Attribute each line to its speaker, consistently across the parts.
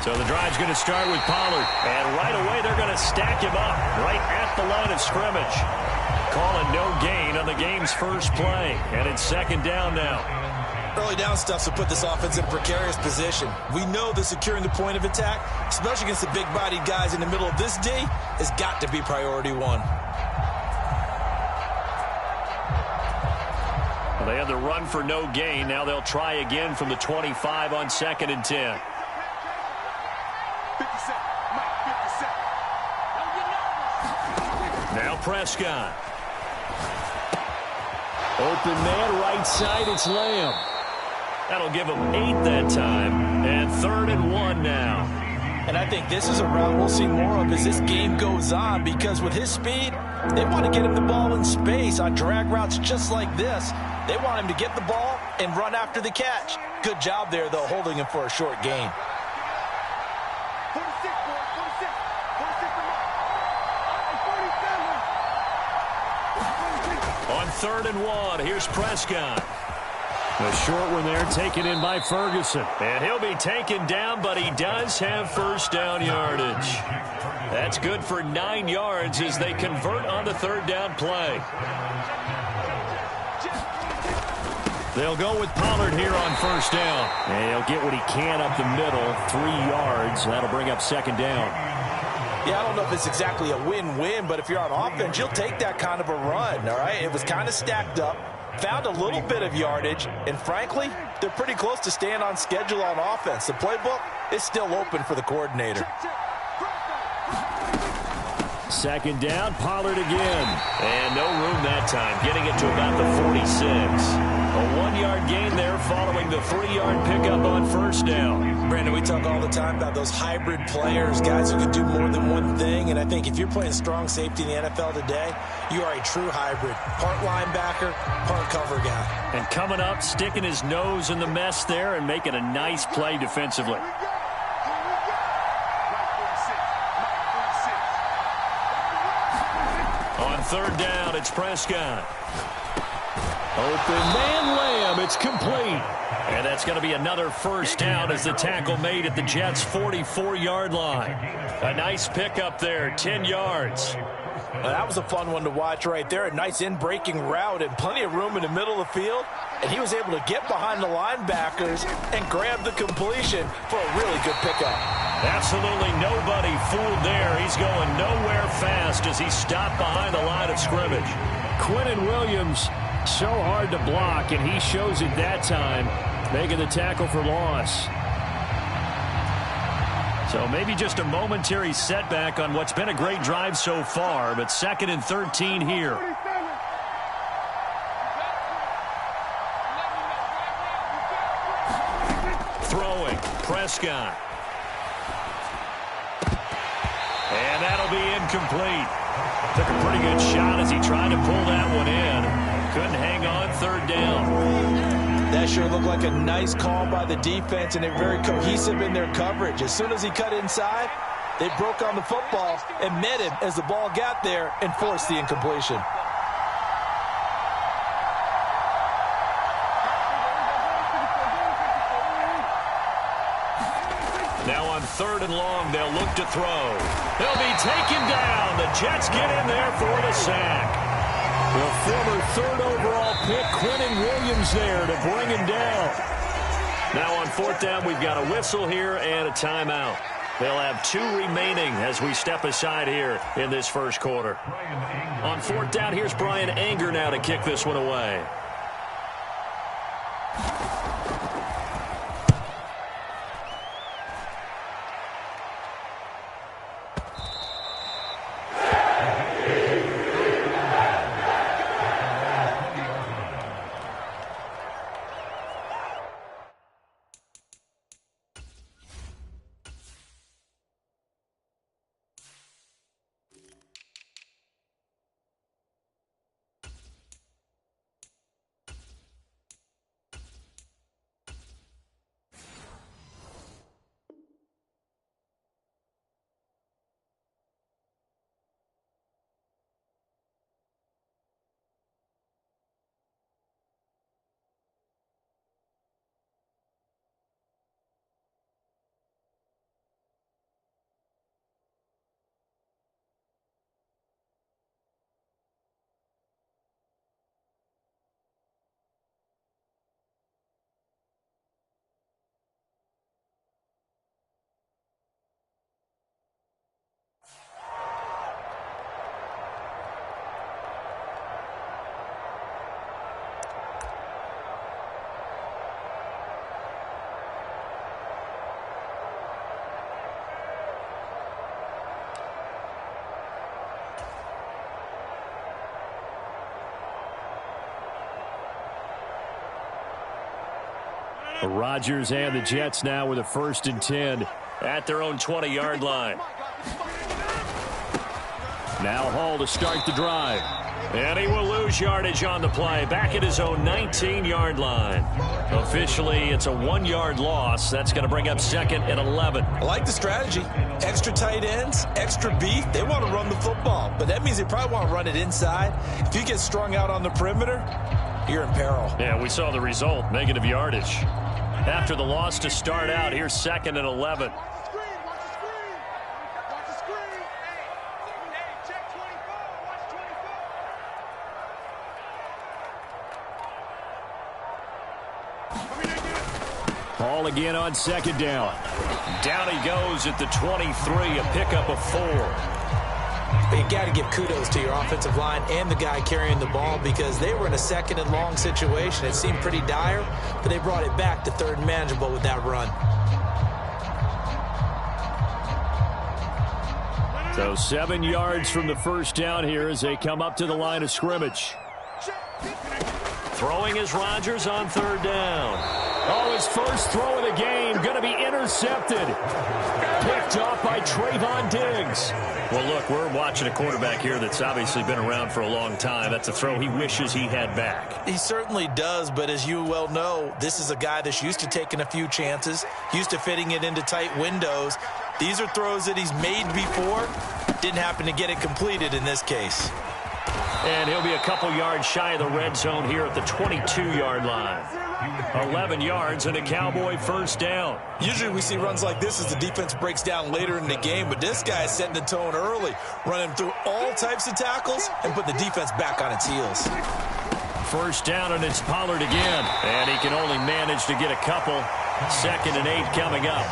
Speaker 1: So the drive's going to start with Pollard. And right away, they're going to stack him up right at the line of scrimmage. Calling no gain on the game's first play. And it's second down now.
Speaker 2: Early down stuff to put this offense in a precarious position. We know that securing the point of attack, especially against the big-bodied guys in the middle of this D, has got to be priority one.
Speaker 1: Well, they had the run for no gain. Now they'll try again from the 25 on 2nd and 10. Now Prescott. Open man, right side, it's Lamb. That'll give them 8 that time. And 3rd and 1 now.
Speaker 2: And I think this is a route we'll see more of as this game goes on, because with his speed, they want to get him the ball in space on drag routes just like this. They want him to get the ball and run after the catch. Good job there, though, holding him for a short gain.
Speaker 1: On 3rd and 1, here's Prescott. A short one there, taken in by Ferguson. And he'll be taken down, but he does have first down yardage. That's good for 9 yards as they convert on the 3rd down play. They'll go with Pollard here on first down. And he'll get what he can up the middle, 3 yards. That'll bring up 2nd down.
Speaker 2: Yeah, I don't know if it's exactly a win-win, but if you're on offense, you'll take that kind of a run, all right? It was kind of stacked up, found a little bit of yardage, and frankly, they're pretty close to staying on schedule on offense. The playbook is still open for the coordinator.
Speaker 1: 2nd down, Pollard again. And no room that time, getting it to about the 46. A 1-yard gain there following the 3-yard pickup on first down.
Speaker 2: Brandon, we talk all the time about those hybrid players, guys who can do more than one thing. And I think if you're playing strong safety in the NFL today, you are a true hybrid. Part linebacker, part cover guy.
Speaker 1: And coming up, sticking his nose in the mess there and making a nice play defensively. On 3rd down, it's Prescott. Open man, Lamb. It's complete. And that's going to be another first down as the tackle made at the Jets' 44-yard line. A nice pickup there, 10 yards.
Speaker 2: Well, that was a fun one to watch right there. A nice in-breaking route and plenty of room in the middle of the field. And he was able to get behind the linebackers and grab the completion for a really good pickup.
Speaker 1: Absolutely nobody fooled there. He's going nowhere fast as he stopped behind the line of scrimmage. Quinnen Williams, so hard to block, and he shows it that time, making the tackle for loss. So maybe just a momentary setback on what's been a great drive so far, but 2nd and 13 here. Throwing, Prescott. And that'll be incomplete. Took a pretty good shot as he tried to pull that one in. Couldn't hang on 3rd down.
Speaker 2: That sure looked like a nice call by the defense, and they're very cohesive in their coverage. As soon as he cut inside, they broke on the football and met him as the ball got there and forced the incompletion.
Speaker 1: Now on 3rd and long, they'll look to throw. They'll be taken down. The Jets get in there for the sack. The former 3rd overall pick, Quinnen Williams, there to bring him down. Now on 4th down, we've got a whistle here and a timeout. They'll have 2 remaining as we step aside here in this first quarter. On 4th down, here's Brian Anger now to kick this one away. Rodgers and the Jets now with a 1st and 10 at their own 20-yard line. Now Hall to start the drive. And he will lose yardage on the play, back at his own 19-yard line. Officially, it's a 1-yard loss. That's going to bring up 2nd and 11.
Speaker 2: I like the strategy. Extra tight ends, extra beef. They want to run the football, but that means they probably want to run it inside. If you get strung out on the perimeter, you're in peril.
Speaker 1: Yeah, we saw the result, negative yardage. After the loss to start out, here's 2nd and 11. Ball again on 2nd down. Down he goes at the 23, a pickup of 4.
Speaker 2: You got to give kudos to your offensive line and the guy carrying the ball because they were in a 2nd and long situation. It seemed pretty dire, but they brought it back to 3rd and manageable with that run.
Speaker 1: So 7 yards from the 1st down here as they come up to the line of scrimmage. Throwing is Rodgers on 3rd down. Oh, his first throw of the game going to be intercepted. Picked off by Trayvon Diggs. Well, look, we're watching a quarterback here that's obviously been around for a long time. That's a throw he wishes he had back.
Speaker 2: He certainly does, but as you well know, this is a guy that's used to taking a few chances, used to fitting it into tight windows. These are throws that he's made before. Didn't happen to get it completed in this case.
Speaker 1: And he'll be a couple yards shy of the red zone here at the 22-yard line. 11 yards and a Cowboy 1st down.
Speaker 2: Usually we see runs like this as the defense breaks down later in the game, but this guy is setting the tone early, running through all types of tackles and put the defense back on its heels.
Speaker 1: 1st down, and it's Pollard again. And he can only manage to get a couple. 2nd and 8 coming up.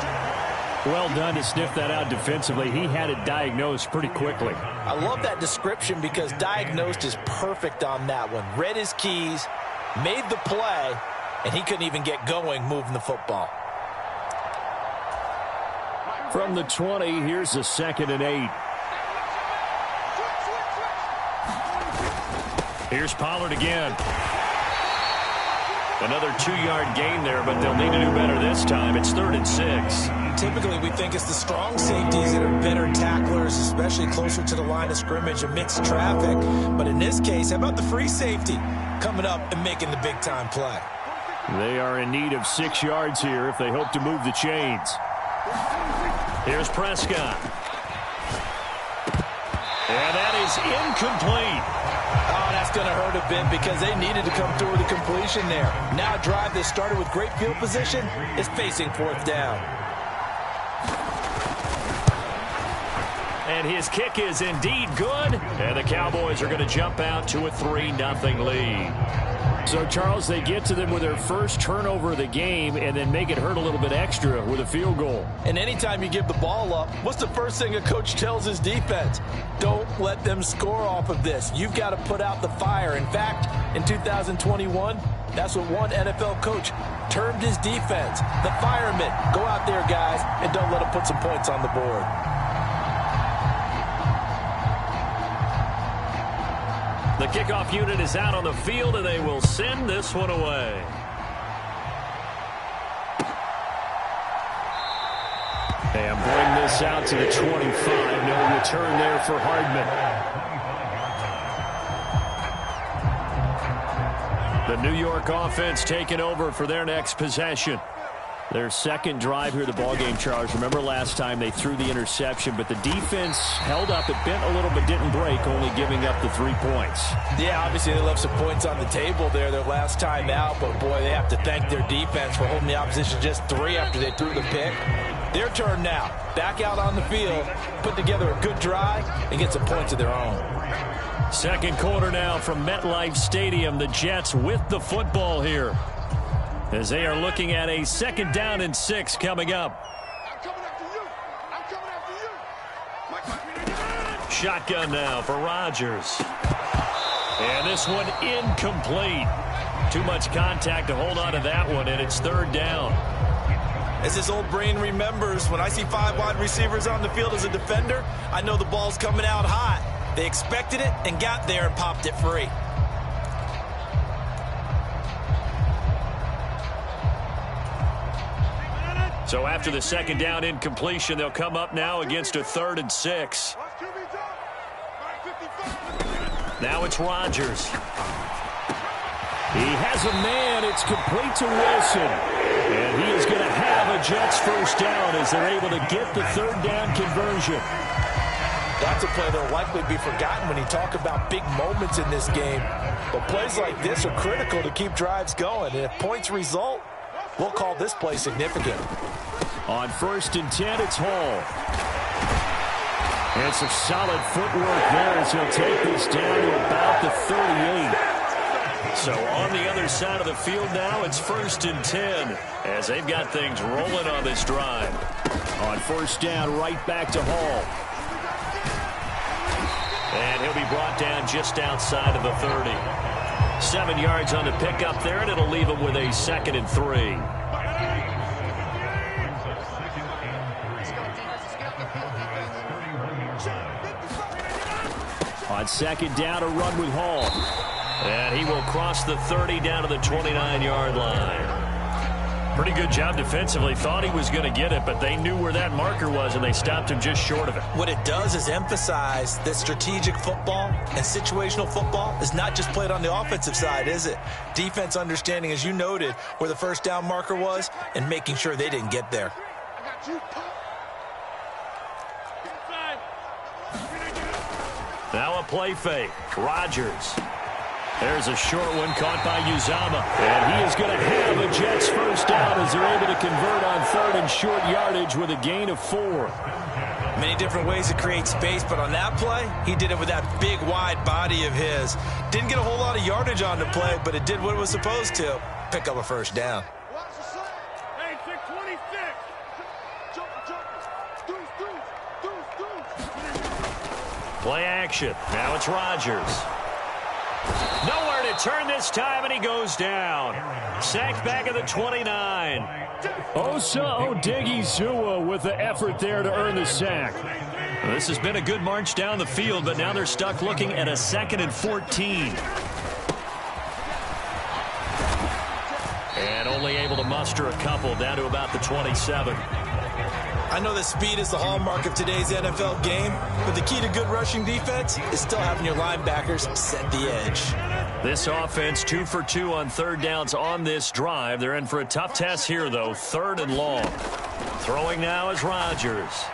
Speaker 1: Well done to sniff that out defensively. He had it diagnosed pretty quickly.
Speaker 2: I love that description because diagnosed is perfect on that one. Read his keys, made the play, and he couldn't even get going moving the football.
Speaker 1: From the 20, here's the 2nd and 8. Here's Pollard again. Another 2-yard gain there, but they'll need to do better this time. It's 3rd and 6.
Speaker 2: Typically, we think it's the strong safeties that are better tacklers, especially closer to the line of scrimmage amidst traffic. But in this case, how about the free safety coming up and making the big-time play?
Speaker 1: They are in need of 6 yards here if they hope to move the chains. Here's Prescott. And that is incomplete.
Speaker 2: Oh, that's going to hurt a bit because they needed to come through with a completion there. Now a drive that started with great field position is facing 4th down.
Speaker 1: And his kick is indeed good. And the Cowboys are going to jump out to a 3-0 lead. So, Charles, they get to them with their first turnover of the game and then make it hurt a little bit extra with a field goal.
Speaker 2: And anytime you give the ball up, what's the first thing a coach tells his defense? Don't let them score off of this. You've got to put out the fire. In fact, in 2021, that's what one NFL coach termed his defense. The firemen. Go out there, guys, and don't let them put some points on the board.
Speaker 1: The kickoff unit is out on the field, and they will send this one away. And bring this out to the 25. No return there for Hardman. The New York offense taking over for their next possession. Their second drive here, the ballgame, Charles. Remember last time they threw the interception, but the defense held up. It bent a little but didn't break, only giving up the 3 points.
Speaker 2: Yeah, obviously they left some points on the table there their last time out, but boy, they have to thank their defense for holding the opposition just 3 after they threw the pick. Their turn now. Back out on the field, put together a good drive, and get some points of their own.
Speaker 1: Second quarter now from MetLife Stadium. The Jets with the football here, as they are looking at a 2nd down and 6 coming up. Shotgun now for Rodgers. And this one incomplete. Too much contact to hold on to that one, and it's 3rd down.
Speaker 2: As his old brain remembers, when I see 5 wide receivers on the field as a defender, I know the ball's coming out hot. They expected it and got there and popped it free.
Speaker 1: So after the second down incompletion, they'll come up now against a 3rd and 6. Now it's Rodgers. He has a man. It's complete to Wilson. And he is going to have a Jets first down as they're able to get the 3rd down conversion.
Speaker 2: That's a play that will likely be forgotten when you talk about big moments in this game. But plays like this are critical to keep drives going. And if points result, we'll call this play significant.
Speaker 1: On 1st and 10, it's Hall. And some solid footwork there as he'll take this down to about the 38. So on the other side of the field now, it's 1st and 10 as they've got things rolling on this drive. On 1st down, right back to Hall. And he'll be brought down just outside of the 30. 7 yards on the pickup there, and it'll leave him with a 2nd and 3. On 2nd down, a run with Hall. And he will cross the 30 down to the 29-yard line. Pretty good job defensively. Thought he was going to get it, but they knew where that marker was, and they stopped him just short of it.
Speaker 2: What it does is emphasize that strategic football and situational football is not just played on the offensive side, is it? Defense understanding, as you noted, where the 1st down marker was and making sure they didn't get there.
Speaker 1: Now a play fake. Rodgers. There's a short one caught by Uzama. And he is going to have a Jets first down as they're able to convert on 3rd and short yardage with a gain of 4.
Speaker 2: Many different ways to create space, but on that play, he did it with that big, wide body of his. Didn't get a whole lot of yardage on the play, but it did what it was supposed to. Pick up a first down.
Speaker 1: Play action. Now it's Rodgers. Nowhere to turn this time, and he goes down. Sacked back at the 29. Osa Odighizuwa with the effort there to earn the sack. This has been a good march down the field, but now they're stuck looking at a 2nd and 14. And only able to muster a couple down to about the 27.
Speaker 2: I know that speed is the hallmark of today's NFL game, but the key to good rushing defense is still having your linebackers set the edge.
Speaker 1: This offense 2 for 2 on 3rd downs on this drive. They're in for a tough test here, though. 3rd and long. Throwing now is Rodgers.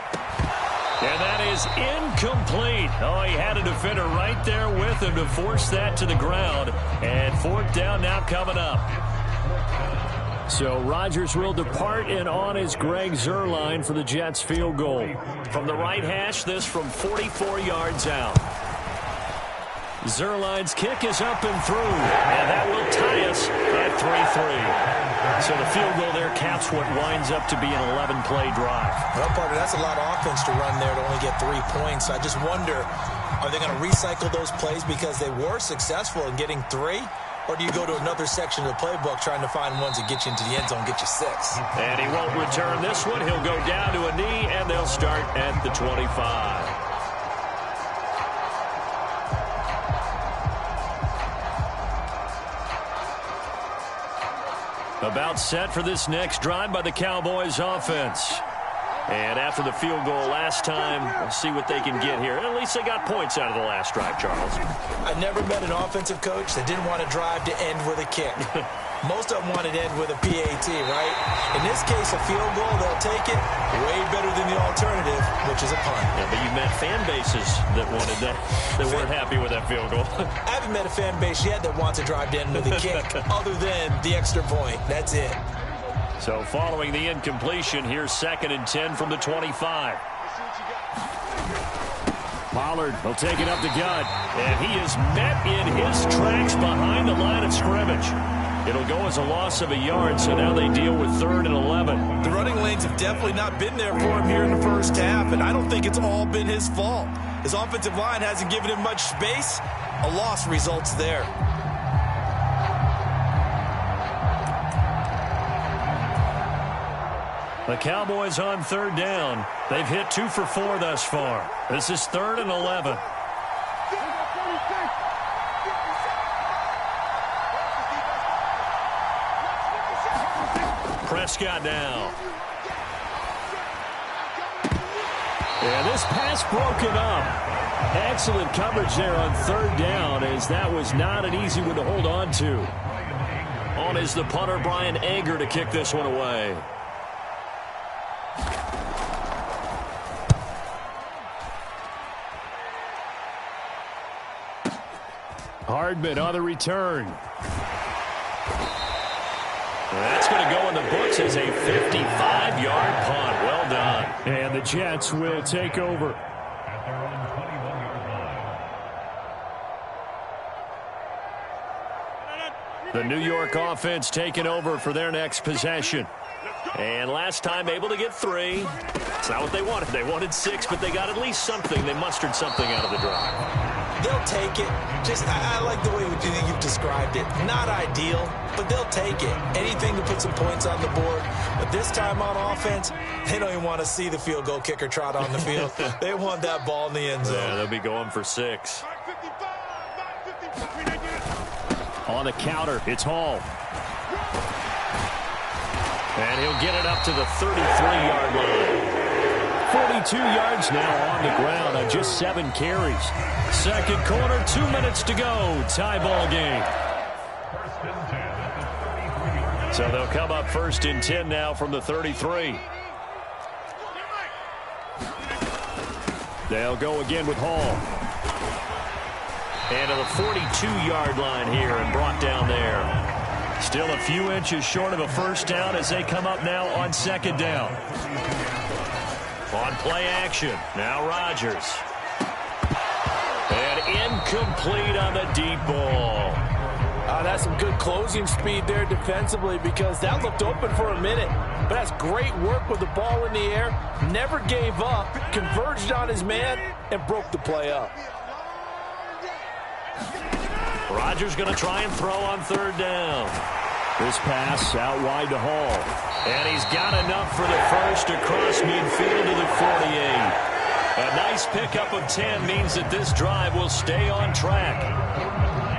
Speaker 1: And that is incomplete. Oh, he had a defender right there with him to force that to the ground. And 4th down now coming up. So Rodgers will depart, and on is Greg Zuerlein for the Jets field goal. From the right hash, this from 44 yards out. Zuerlein's kick is up and through, and that will tie us at 3-3. So the field goal there caps what winds up to be an 11-play drive.
Speaker 2: Well, partner, that's a lot of offense to run there to only get 3 points. I just wonder, are they going to recycle those plays because they were successful in getting 3? Or do you go to another section of the playbook trying to find ones that get you into the end zone, get you 6?
Speaker 1: And he won't return this one. He'll go down to a knee, and they'll start at the 25. About set for this next drive by the Cowboys offense. And after the field goal last time, we'll see what they can get here. At least they got points out of the last drive, Charles.
Speaker 2: I never met an offensive coach that didn't want to drive to end with a kick. Most of them want to end with a PAT, right? In this case, a field goal, they'll take it way better than the alternative, which is a punt.
Speaker 1: Yeah, but you met fan bases that wanted that, that weren't happy with that field goal.
Speaker 2: I haven't met a fan base yet that wants to drive to end with a kick, other than the extra point. That's it.
Speaker 1: So following the incompletion, here's 2nd and 10 from the 25. Pollard will take it up the gut, and he is met in his tracks behind the line of scrimmage. It'll go as a loss of a yard, so now they deal with 3rd and 11.
Speaker 2: The running lanes have definitely not been there for him here in the first half, and I don't think it's all been his fault. His offensive line hasn't given him much space. A loss results there.
Speaker 1: The Cowboys on 3rd down. They've hit 2 for 4 thus far. This is 3rd and 11. Prescott now. And this pass broken up. Excellent coverage there on third down, as that was not an easy one to hold on to. On is the punter, Brian Anger, to kick this one away. Hardman on the return. That's going to go in the books as a 55-yard punt. Well done. And the Jets will take over. The New York offense taking over for their next possession. And last time able to get 3. It's not what they wanted. They wanted 6, but they got at least something. They mustered something out of the drive.
Speaker 2: They'll take it. I like the way you've described it. Not ideal, but they'll take it. Anything to put some points on the board. But this time on offense, they don't even want to see the field goal kicker trot on the field. They want that ball in the end zone.
Speaker 1: Yeah, they'll be going for 6. On the counter, it's Hall. And he'll get it up to the 33-yard line. 42 yards now on the ground on just 7 carries. Second quarter, 2 minutes to go. Tie ball game. So they'll come up 1st and 10 now from the 33. They'll go again with Hall. And to the 42-yard line here and brought down there. Still a few inches short of a first down as they come up now on 2nd down. On play action, now Rodgers. And incomplete on the deep ball.
Speaker 2: That's some good closing speed there defensively, because that looked open for a minute. But that's great work with the ball in the air. Never gave up, converged on his man, and broke the play up.
Speaker 1: Rodgers going to try and throw on 3rd down. This pass out wide to Hall. And he's got enough for the first across midfield to the 48. A nice pickup of 10 means that this drive will stay on track.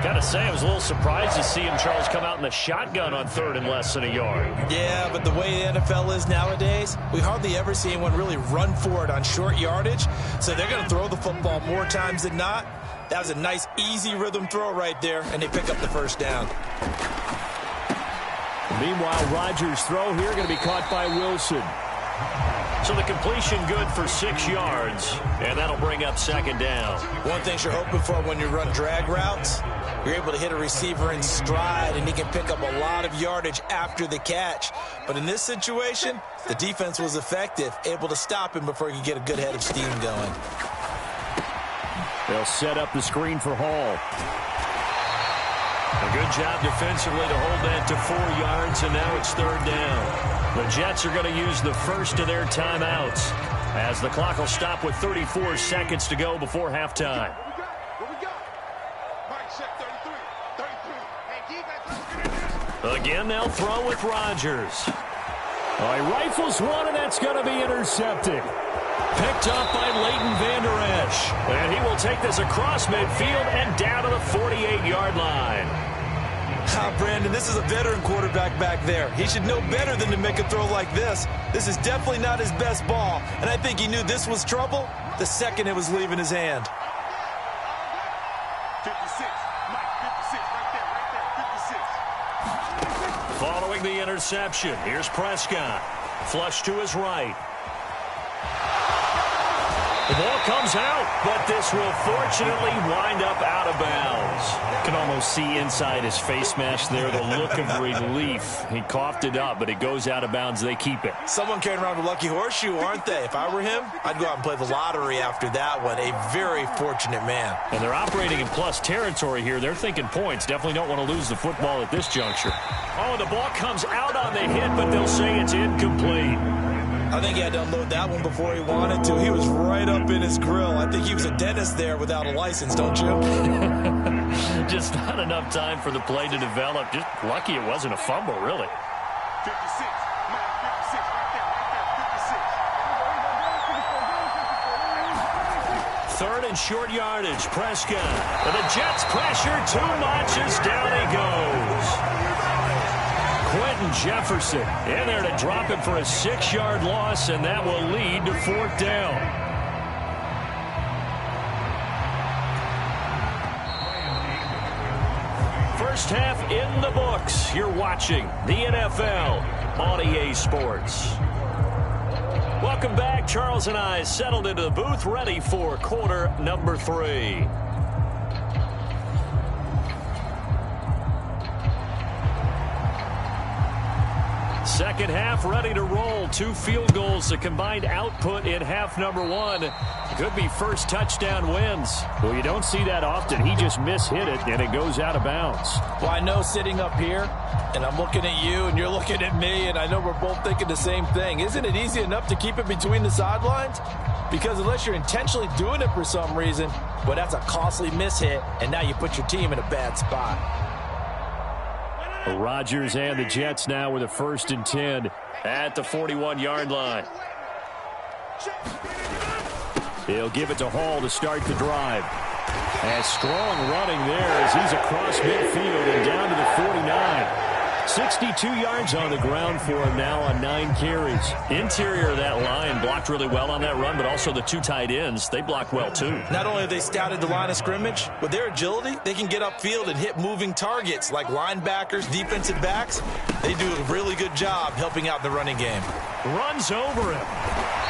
Speaker 1: Gotta say, I was a little surprised to see him, Charles, come out in the shotgun on 3rd and less than a yard.
Speaker 2: Yeah, but the way the NFL is nowadays, we hardly ever see anyone really run for it on short yardage. So they're going to throw the football more times than not. That was a nice, easy rhythm throw right there, and they pick up the first down.
Speaker 1: Meanwhile, Rodgers' throw here going to be caught by Wilson. So the completion good for 6 yards, and that'll bring up 2nd down.
Speaker 2: One thing you're hoping for when you run drag routes, you're able to hit a receiver in stride, and he can pick up a lot of yardage after the catch. But in this situation, the defense was effective, able to stop him before he could get a good head of steam going.
Speaker 1: They'll set up the screen for Hall. A good job defensively to hold that to 4 yards, and now it's 3rd down. The Jets are going to use the first of their timeouts as the clock will stop with 34 seconds to go before halftime. Again, they'll throw with Rodgers. He rifles one, and that's going to be intercepted. Picked up by Leighton Vander Esch. And he will take this across midfield and down to the 48-yard line.
Speaker 2: Brandon, this is a veteran quarterback back there. He should know better than to make a throw like this. This is definitely not his best ball, and I think he knew this was trouble the second it was leaving his hand.
Speaker 3: 56, Mike, 56, right there, 56.
Speaker 1: Following the interception, here's Prescott. Flush to his right. The ball comes out, but this will fortunately wind up out of bounds.
Speaker 4: You can almost see inside his face mask there the look of relief. He coughed it up, but it goes out of bounds. They keep it.
Speaker 2: Someone carrying around a lucky horseshoe, aren't they? If I were him, I'd go out and play the lottery after that one. A very fortunate man.
Speaker 4: And they're operating in plus territory here. They're thinking points. Definitely don't want to lose the football at this juncture.
Speaker 1: Oh, the ball comes out on the hit, but they'll say it's incomplete.
Speaker 2: I think he had to unload that one before he wanted to. He was right up in his grill. I think he was a dentist there without a license, don't you?
Speaker 4: Just not enough time for the play to develop. Just lucky it wasn't a fumble, really.
Speaker 3: 56, Mike, 56, right there, 56.
Speaker 1: Third and short yardage, Prescott. And the Jets pressure too much as down he goes. Quentin Jefferson in there to drop him for a 6-yard loss, and that will lead to 4th down. First half in the books. You're watching the NFL on EA Sports. Welcome back. Charles and I settled into the booth, ready for quarter number 3. Second half ready to roll. 2 field goals, the combined output in half number 1. Could be first touchdown wins.
Speaker 4: Well, you don't see that often. He just mishit it, and it goes out of bounds.
Speaker 2: Well, I know sitting up here, and I'm looking at you, and you're looking at me, and I know we're both thinking the same thing. Isn't it easy enough to keep it between the sidelines? Because unless you're intentionally doing it for some reason, well, that's a costly mishit, and now you put your team in a bad spot.
Speaker 4: The Rodgers and the Jets now with a 1st and 10
Speaker 1: at the 41-yard line.
Speaker 4: They'll give it to Hall to start the drive. And strong running there as he's across midfield and down to the 49. 62 yards on the ground for him now on 9 carries.
Speaker 1: Interior of that line blocked really well on that run, but also the 2 tight ends, they blocked well too.
Speaker 2: Not only have they scouted the line of scrimmage, with their agility, they can get upfield and hit moving targets like linebackers, defensive backs. They do a really good job helping out the running game.
Speaker 1: Runs over him.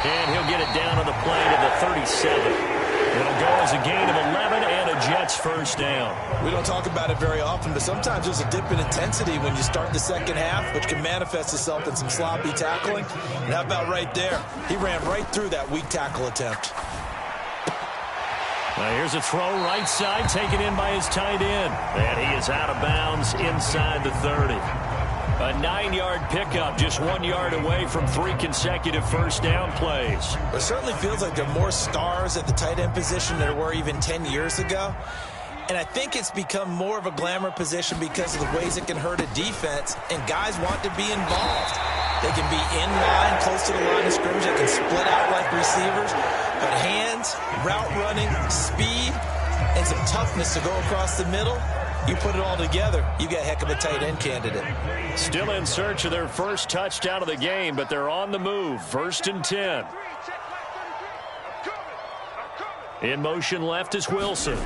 Speaker 1: And he'll get it down on the play to the 37. It'll go as a gain of 11 and a Jets first down.
Speaker 2: We don't talk about it very often, but sometimes there's a dip in intensity when you start the second half, which can manifest itself in some sloppy tackling. And how about right there? He ran right through that weak tackle attempt.
Speaker 1: Now here's a throw right side taken in by his tight end. And he is out of bounds inside the 30. A 9-yard pickup, just 1 yard away from 3 consecutive first down plays.
Speaker 2: It certainly feels like there are more stars at the tight end position than there were even 10 years ago. And I think it's become more of a glamour position because of the ways it can hurt a defense, and guys want to be involved. They can be in line, close to the line of scrimmage. They can split out like receivers. But hands, route running, speed, and some toughness to go across the middle, you put it all together, you got a heck of a tight end candidate.
Speaker 1: Still in search of their first touchdown of the game, but they're on the move. 1st and 10. In motion left is Wilson.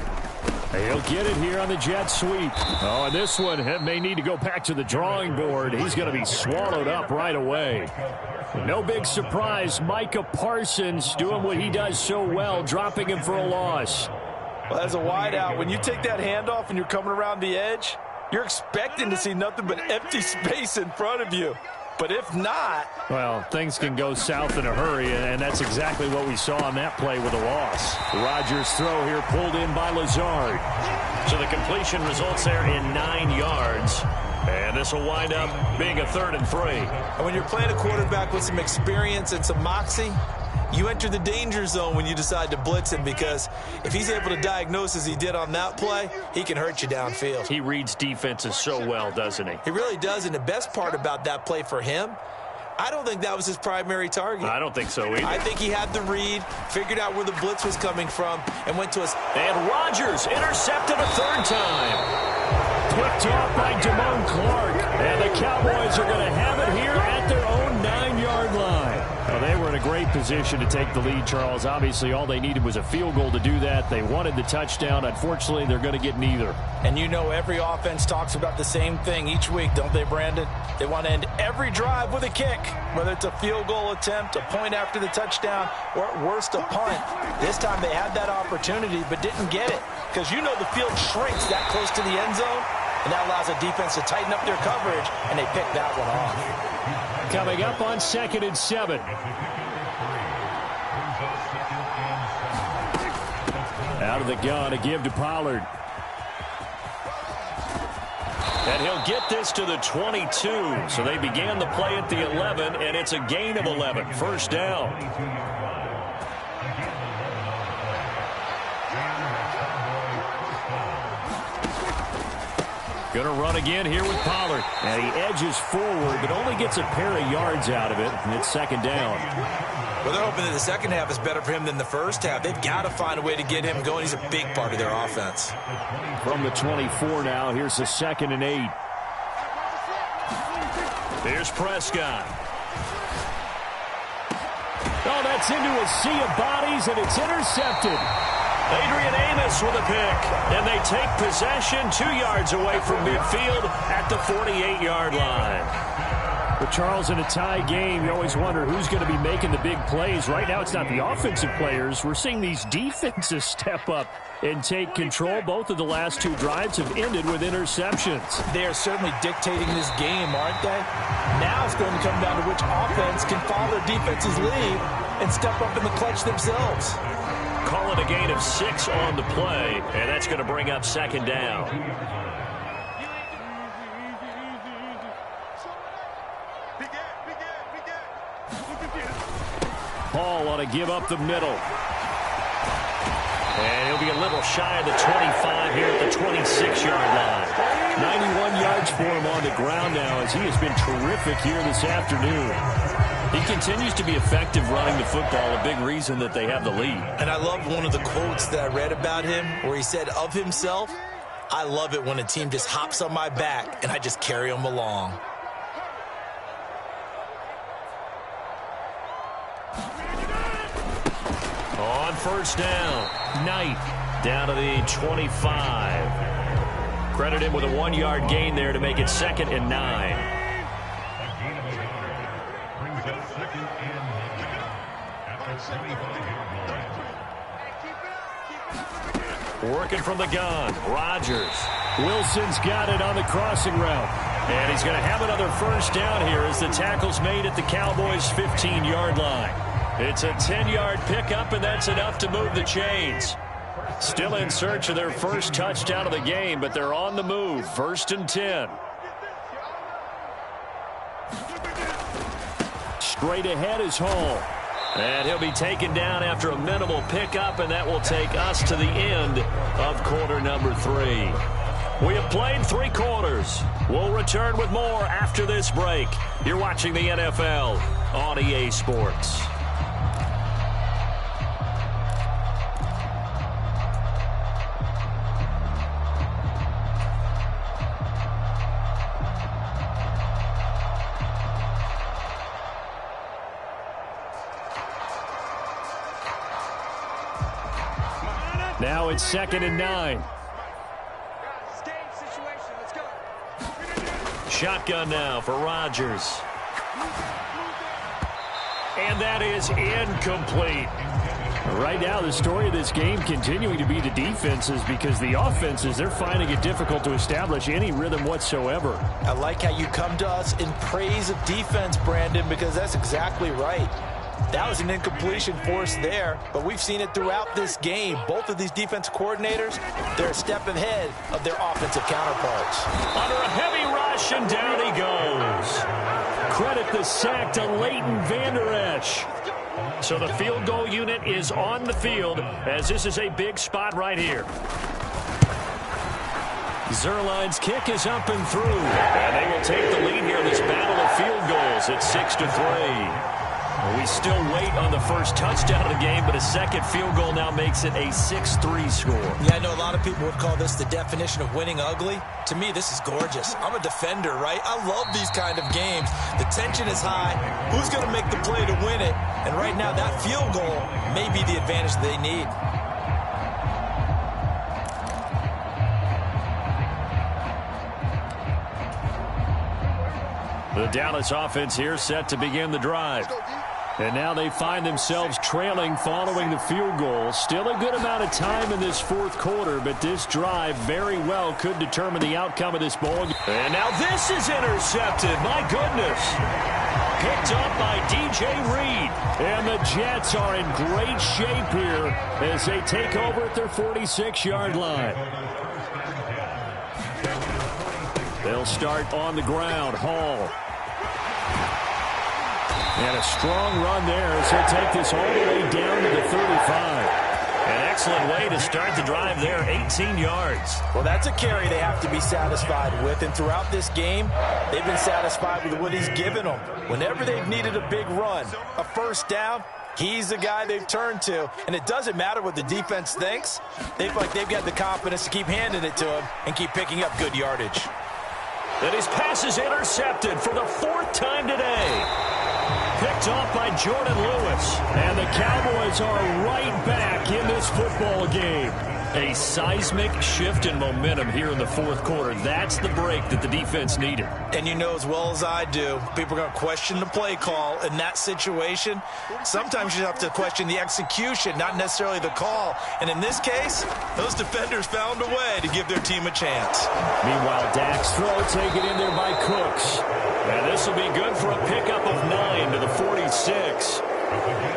Speaker 4: He'll get it here on the jet sweep. Oh, and this one may need to go back to the drawing board. He's going to be swallowed up right away. No big surprise. Micah Parsons doing what he does so well, dropping him for a loss.
Speaker 2: Well, as a wideout, when you take that handoff and you're coming around the edge, you're expecting to see nothing but empty space in front of you. But if not...
Speaker 4: well, things can go south in a hurry, and that's exactly what we saw on that play with a loss. Rodgers' throw here pulled in by Lazard.
Speaker 1: So the completion results there in 9 yards. And this will wind up being a 3rd and 3.
Speaker 2: And when you're playing a quarterback with some experience and some moxie, you enter the danger zone when you decide to blitz him, because if he's able to diagnose as he did on that play, he can hurt you downfield.
Speaker 1: He reads defenses so well, doesn't he?
Speaker 2: He really does, and the best part about that play for him, I don't think that was his primary target.
Speaker 1: I don't think so either.
Speaker 2: I think he had the read, figured out where the blitz was coming from, and went to his...
Speaker 1: And Rodgers intercepted a 3rd time.
Speaker 4: Picked off by Damone Clark. And the Cowboys are going to have it here at their own 9-yard line. Well, they were in a great position to take the lead, Charles. Obviously, all they needed was a field goal to do that. They wanted the touchdown. Unfortunately, they're going to get neither.
Speaker 2: And you know every offense talks about the same thing each week, don't they, Brandon? They want to end every drive with a kick, whether it's a field goal attempt, a point after the touchdown, or at worst, a punt. This time they had that opportunity but didn't get it, because you know the field shrinks that close to the end zone, and that allows a defense to tighten up their coverage, and they pick that one off.
Speaker 4: Coming up on 2nd and 7. Out of the gun, a give to Pollard.
Speaker 1: And he'll get this to the 22. So they began the play at the 11, and it's a gain of 11. 1st down.
Speaker 4: Going to run again here with Pollard. And he edges forward, but only gets a pair of yards out of it. And it's 2nd down.
Speaker 2: Well, they're hoping that the second half is better for him than the first half. They've got to find a way to get him going. He's a big part of their offense.
Speaker 4: From the 24 now, here's the 2nd and 8.
Speaker 1: Here's Prescott.
Speaker 4: Oh, that's into a sea of bodies, and it's intercepted.
Speaker 1: Adrian Amos with a pick. And they take possession 2 yards away from midfield at the 48-yard line.
Speaker 4: With Charles, in a tie game, you always wonder who's going to be making the big plays. Right now, it's not the offensive players. We're seeing these defenses step up and take control. Both of the last 2 drives have ended with interceptions.
Speaker 2: They are certainly dictating this game, aren't they? Now it's going to come down to which offense can follow their defense's lead and step up in the clutch themselves.
Speaker 1: Call it a gain of 6 on the play, and that's going to bring up second down.
Speaker 4: Paul ought to give up the middle.
Speaker 1: And he'll be a little shy of the 25 here at the 26-yard line.
Speaker 4: 91 yards for him on the ground now as he has been terrific here this afternoon.
Speaker 1: He continues to be effective running the football, a big reason that they have the lead.
Speaker 2: And I love one of the quotes that I read about him where he said of himself, "I love it when a team just hops on my back and I just carry them along."
Speaker 1: On first down, Knight down to the 25. Credit him with a 1-yard gain there to make it 2nd and 9. Working from the gun, Rodgers.
Speaker 4: Wilson's got it on the crossing route.
Speaker 1: And he's going to have another first down here as the tackle's made at the Cowboys' 15-yard line. It's a 10-yard pickup, and that's enough to move the chains. Still in search of their first touchdown of the game, but they're on the move. 1st and 10.
Speaker 4: Straight ahead is Hall.
Speaker 1: And he'll be taken down after a minimal pickup, and that will take us to the end of quarter number 3. We have played 3 quarters. We'll return with more after this break. You're watching the NFL on EA Sports.
Speaker 4: Now it's 2nd and 9.
Speaker 1: Shotgun now for Rodgers. And that is incomplete.
Speaker 4: Right now, the story of this game continuing to be the defenses, because the offenses, they're finding it difficult to establish any rhythm whatsoever.
Speaker 2: I like how you come to us in praise of defense, Brandon, because that's exactly right. That was an incompletion force there, but we've seen it throughout this game. Both of these defense coordinators, they're a step ahead of their offensive counterparts.
Speaker 1: Under a heavy rush, and down he goes.
Speaker 4: Credit the sack to Leighton Vander Esch.
Speaker 1: So the field goal unit is on the field, as this is a big spot right here. Zerline's kick is up and through. And they will take the lead here in this battle of field goals at 6-3. We still wait on the first touchdown of the game, but a second field goal now makes it a 6-3 score.
Speaker 2: Yeah, I know a lot of people would call this the definition of winning ugly. To me, this is gorgeous. I'm a defender, right? I love these kind of games. The tension is high. Who's going to make the play to win it? And right now, that field goal may be the advantage they need.
Speaker 1: The Dallas offense here set to begin the drive.
Speaker 4: And now they find themselves trailing following the field goal. Still a good amount of time in this 4th quarter, but this drive very well could determine the outcome of this ball game.
Speaker 1: And now this is intercepted. My goodness. Picked up by DJ Reed.
Speaker 4: And the Jets are in great shape here as they take over at their 46-yard line. They'll start on the ground. Hall. And a strong run there as he'll take this all the way down to the 35.
Speaker 1: An excellent way to start the drive there, 18 yards.
Speaker 2: Well, that's a carry they have to be satisfied with, and throughout this game, they've been satisfied with what he's given them. Whenever they've needed a big run, a first down, he's the guy they've turned to, and it doesn't matter what the defense thinks. They feel like they've got the confidence to keep handing it to him and keep picking up good yardage.
Speaker 1: And his pass is intercepted for the 4th time today. Picked off by
Speaker 4: Jordan Lewis. And the Cowboys are right back in this football game. A seismic shift in momentum here in the fourth quarter. That's the break that the defense needed.
Speaker 2: And you know as well as I do, people are going to question the play call in that situation. Sometimes you have to question the execution, not necessarily the call. And in this case, those defenders found a way to give their team a chance.
Speaker 4: Meanwhile, Dak's throw taken in there by Cooks. And this will be good for a pickup of 9 to the 46.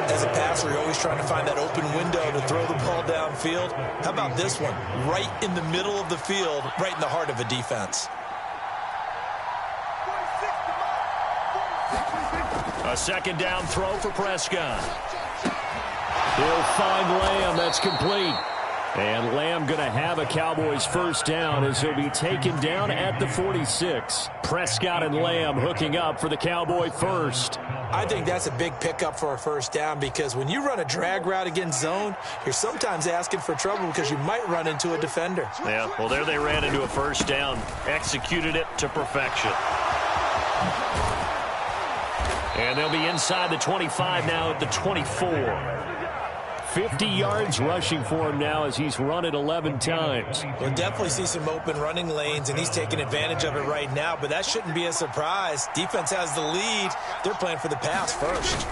Speaker 2: As a passer, you're always trying to find that open window to throw the ball downfield. How about this one? Right in the middle of the field, right in the heart of a defense.
Speaker 4: A second down throw for Prescott. He'll find Lamb. That's complete. And Lamb going to have a Cowboys first down as he'll be taken down at the 46. Prescott and Lamb hooking up for the Cowboy first.
Speaker 2: I think that's a big pickup for a first down because when you run a drag route against zone, you're sometimes asking for trouble because you might run into a defender.
Speaker 4: Yeah, well, there they ran into a first down, executed it to perfection. And they'll be inside the 25 now at the 24. 50 yards rushing for him now as he's run it 11 times.
Speaker 2: We'll definitely see some open running lanes, and he's taking advantage of it right now, but that shouldn't be a surprise. Defense has the lead. They're playing for the pass first.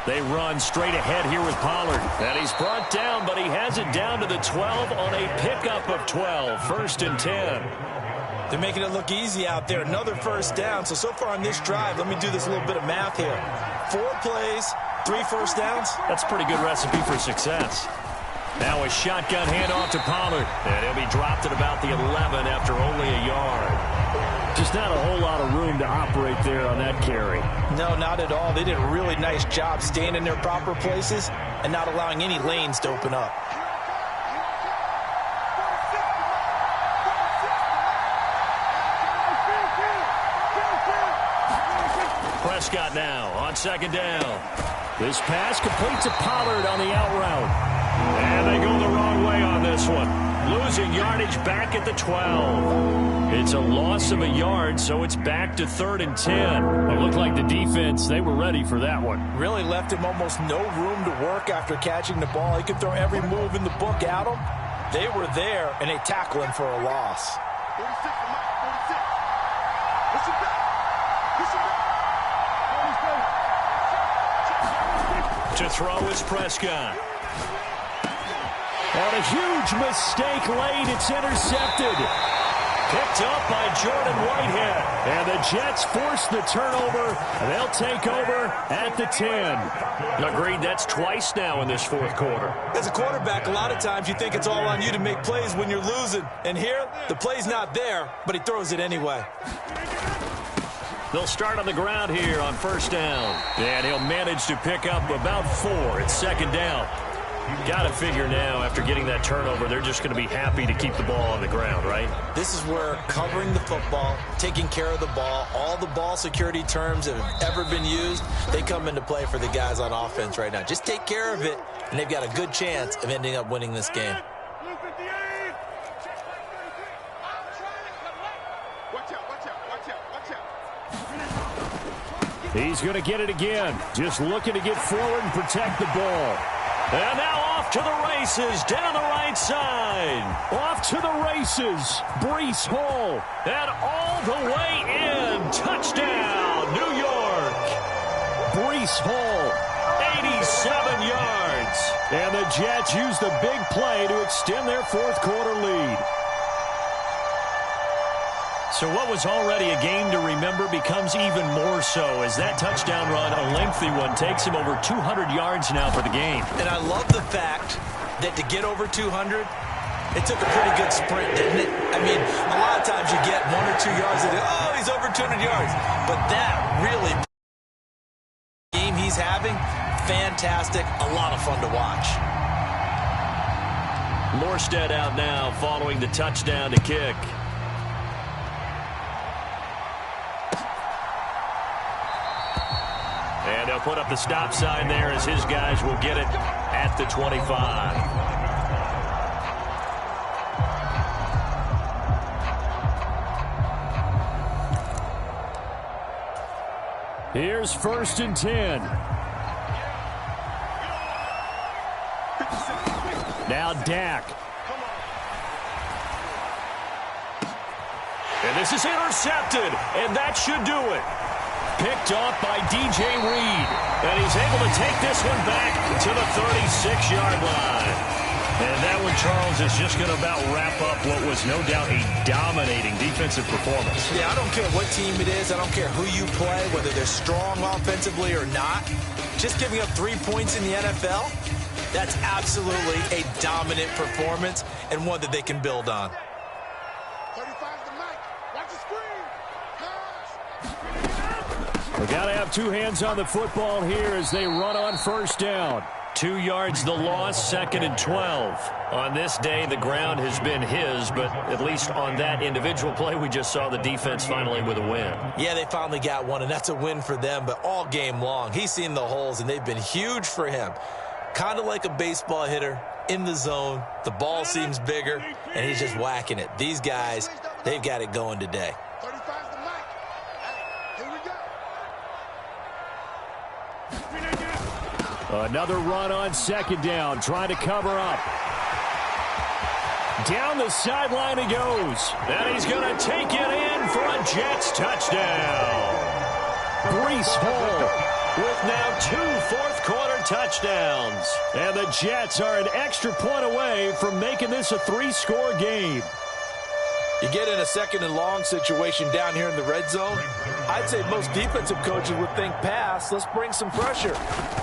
Speaker 4: They run straight ahead here with Pollard. And he's brought down, but he has it down to the 12 on a pickup of 12. First and 10.
Speaker 2: They're making it look easy out there. Another first down. So far on this drive, let me do this little bit of math here. 4 plays, 3 first downs.
Speaker 4: That's a pretty good recipe for success. Now a shotgun handoff to Pollard. And he'll be dropped at about the 11 after only a yard. Just not a whole lot of room to operate there on that carry.
Speaker 2: No, not at all. They did a really nice job staying in their proper places and not allowing any lanes to open up.
Speaker 4: Prescott now on second down. This pass complete to Pollard on the out route. And they go the wrong way on this one. Losing yardage back at the 12. It's a loss of a yard, so it's back to 3rd and 10. It looked like the defense, they were ready for that one.
Speaker 2: Really left him almost no room to work after catching the ball. He could throw every move in the book at him. They were there, and they tackle him for a loss.
Speaker 3: 46 to Mike, 46. Push it back. Push it back.
Speaker 4: To throw is Prescott. And a huge mistake late. It's intercepted. Picked up by Jordan Whitehead. And the Jets force the turnover. They'll take over at the 10. Agreed, that's twice now in this fourth quarter.
Speaker 2: As a quarterback, a lot of times you think it's all on you to make plays when you're losing. And here, the play's not there, but he throws it anyway.
Speaker 4: They'll start on the ground here on first down. And he'll manage to pick up about 4. It's second down. Got to figure now, after getting that turnover, they're just going to be happy to keep the ball on the ground, right?
Speaker 2: This is where covering the football, taking care of the ball, all the ball security terms that have ever been used, they come into play for the guys on offense right now. Just take care of it, and they've got a good chance of ending up winning this game.
Speaker 4: He's going to get it again. Just looking to get forward and protect the ball. And now off to the races, down the right side. Off to the races, Breece Hall. And all the way in, touchdown, New York. Breece Hall, 87 yards. And the Jets use the big play to extend their fourth quarter lead. So what was already a game to remember becomes even more so as that touchdown run, a lengthy one, takes him over 200 yards now for the game.
Speaker 2: And I love the fact that to get over 200, it took a pretty good sprint, didn't it? I mean, a lot of times you get 1 or 2 yards and oh, he's over 200 yards. But that really game he's having, fantastic, a lot of fun to watch.
Speaker 4: Morstead out now following the touchdown to kick. And they'll put up the stop sign there as his guys will get it at the 25. Here's 1st and 10. Now Dak. And this is intercepted, and that should do it. Picked off by DJ Reed, and he's able to take this one back to the 36-yard line. And that one, Charles, is just going to about wrap up what was no doubt a dominating defensive performance.
Speaker 2: Yeah, I don't care what team it is. I don't care who you play, whether they're strong offensively or not. Just giving up 3 points in the NFL, that's absolutely a dominant performance and one that they can build on.
Speaker 4: They got to have two hands on the football here as they run on first down. 2 yards the loss, 2nd and 12. On this day, the ground has been his, but at least on that individual play, we just saw the defense finally with a win.
Speaker 2: Yeah, they finally got one, and that's a win for them, but all game long, he's seen the holes, and they've been huge for him. Kind of like a baseball hitter in the zone. The ball seems bigger, and he's just whacking it. These guys, they've got it going today.
Speaker 4: Another run on second down, trying to cover up. Down the sideline he goes. And he's going to take it in for a Jets touchdown. Breece Hall with now 2 fourth-quarter touchdowns. And the Jets are an extra point away from making this a 3-score game.
Speaker 2: You get in a 2nd and long situation down here in the red zone, I'd say most defensive coaches would think pass, let's bring some pressure.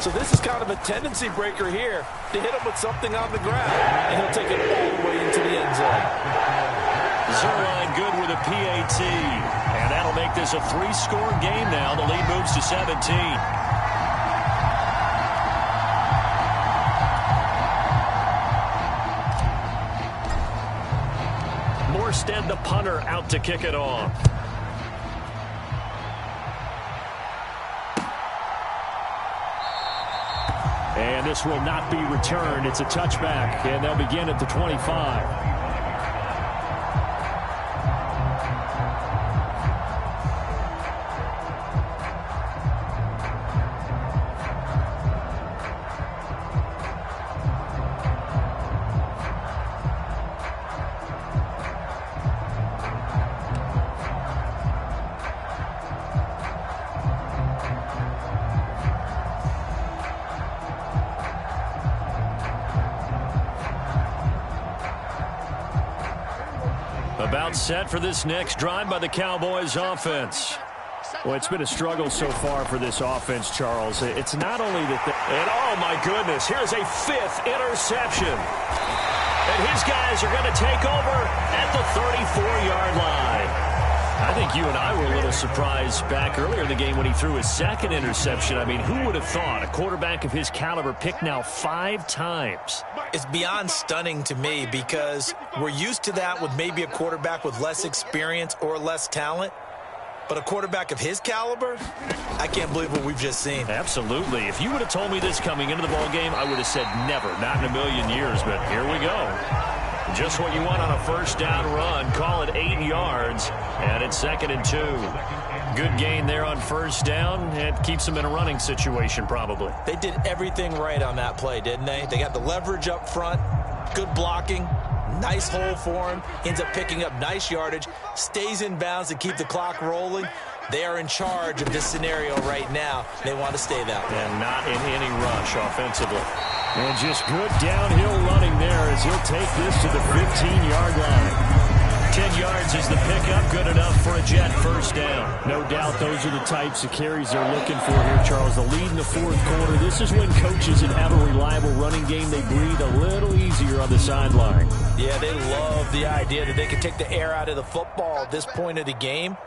Speaker 2: So this is kind of a tendency breaker here to hit him with something on the ground, and he'll take it all the way into the end zone.
Speaker 4: Zerline good with a PAT, and that'll make this a 3-score game now. The lead moves to 17. Morstead, the punter, out to kick it off. And this will not be returned. It's a touchback, and they'll begin at the 25. About set for this next drive by the Cowboys offense. Well, it's been a struggle so far for this offense, Charles. It's not only that and oh my goodness, here's a 5th interception. And his guys are going to take over at the 34-yard line. I think you and I were a little surprised back earlier in the game when he threw his 2nd interception. I mean, who would have thought a quarterback of his caliber picked now 5 times?
Speaker 2: It's beyond stunning to me because we're used to that with maybe a quarterback with less experience or less talent. But a quarterback of his caliber, I can't believe what we've just seen.
Speaker 4: Absolutely. If you would have told me this coming into the ballgame, I would have said never, not in a million years. But here we go. Just what you want on a first down run. Call it 8 yards, and it's 2nd and 2. Good gain there on first down. It keeps them in a running situation probably.
Speaker 2: They did everything right on that play, didn't they? They got the leverage up front, good blocking, nice hole for him. Ends up picking up nice yardage, stays in bounds to keep the clock rolling. They are in charge of this scenario right now. They want to stay that way.
Speaker 4: And not in any rush offensively. And just good downhill running there as he'll take this to the 15-yard line. 10 yards is the pickup, good enough for a Jet first down. No doubt those are the types of carries they're looking for here, Charles. The lead in the 4th quarter. This is when coaches that have a reliable running game, they breathe a little easier on the sideline.
Speaker 2: Yeah, they love the idea that they can take the air out of the football at this point of the game.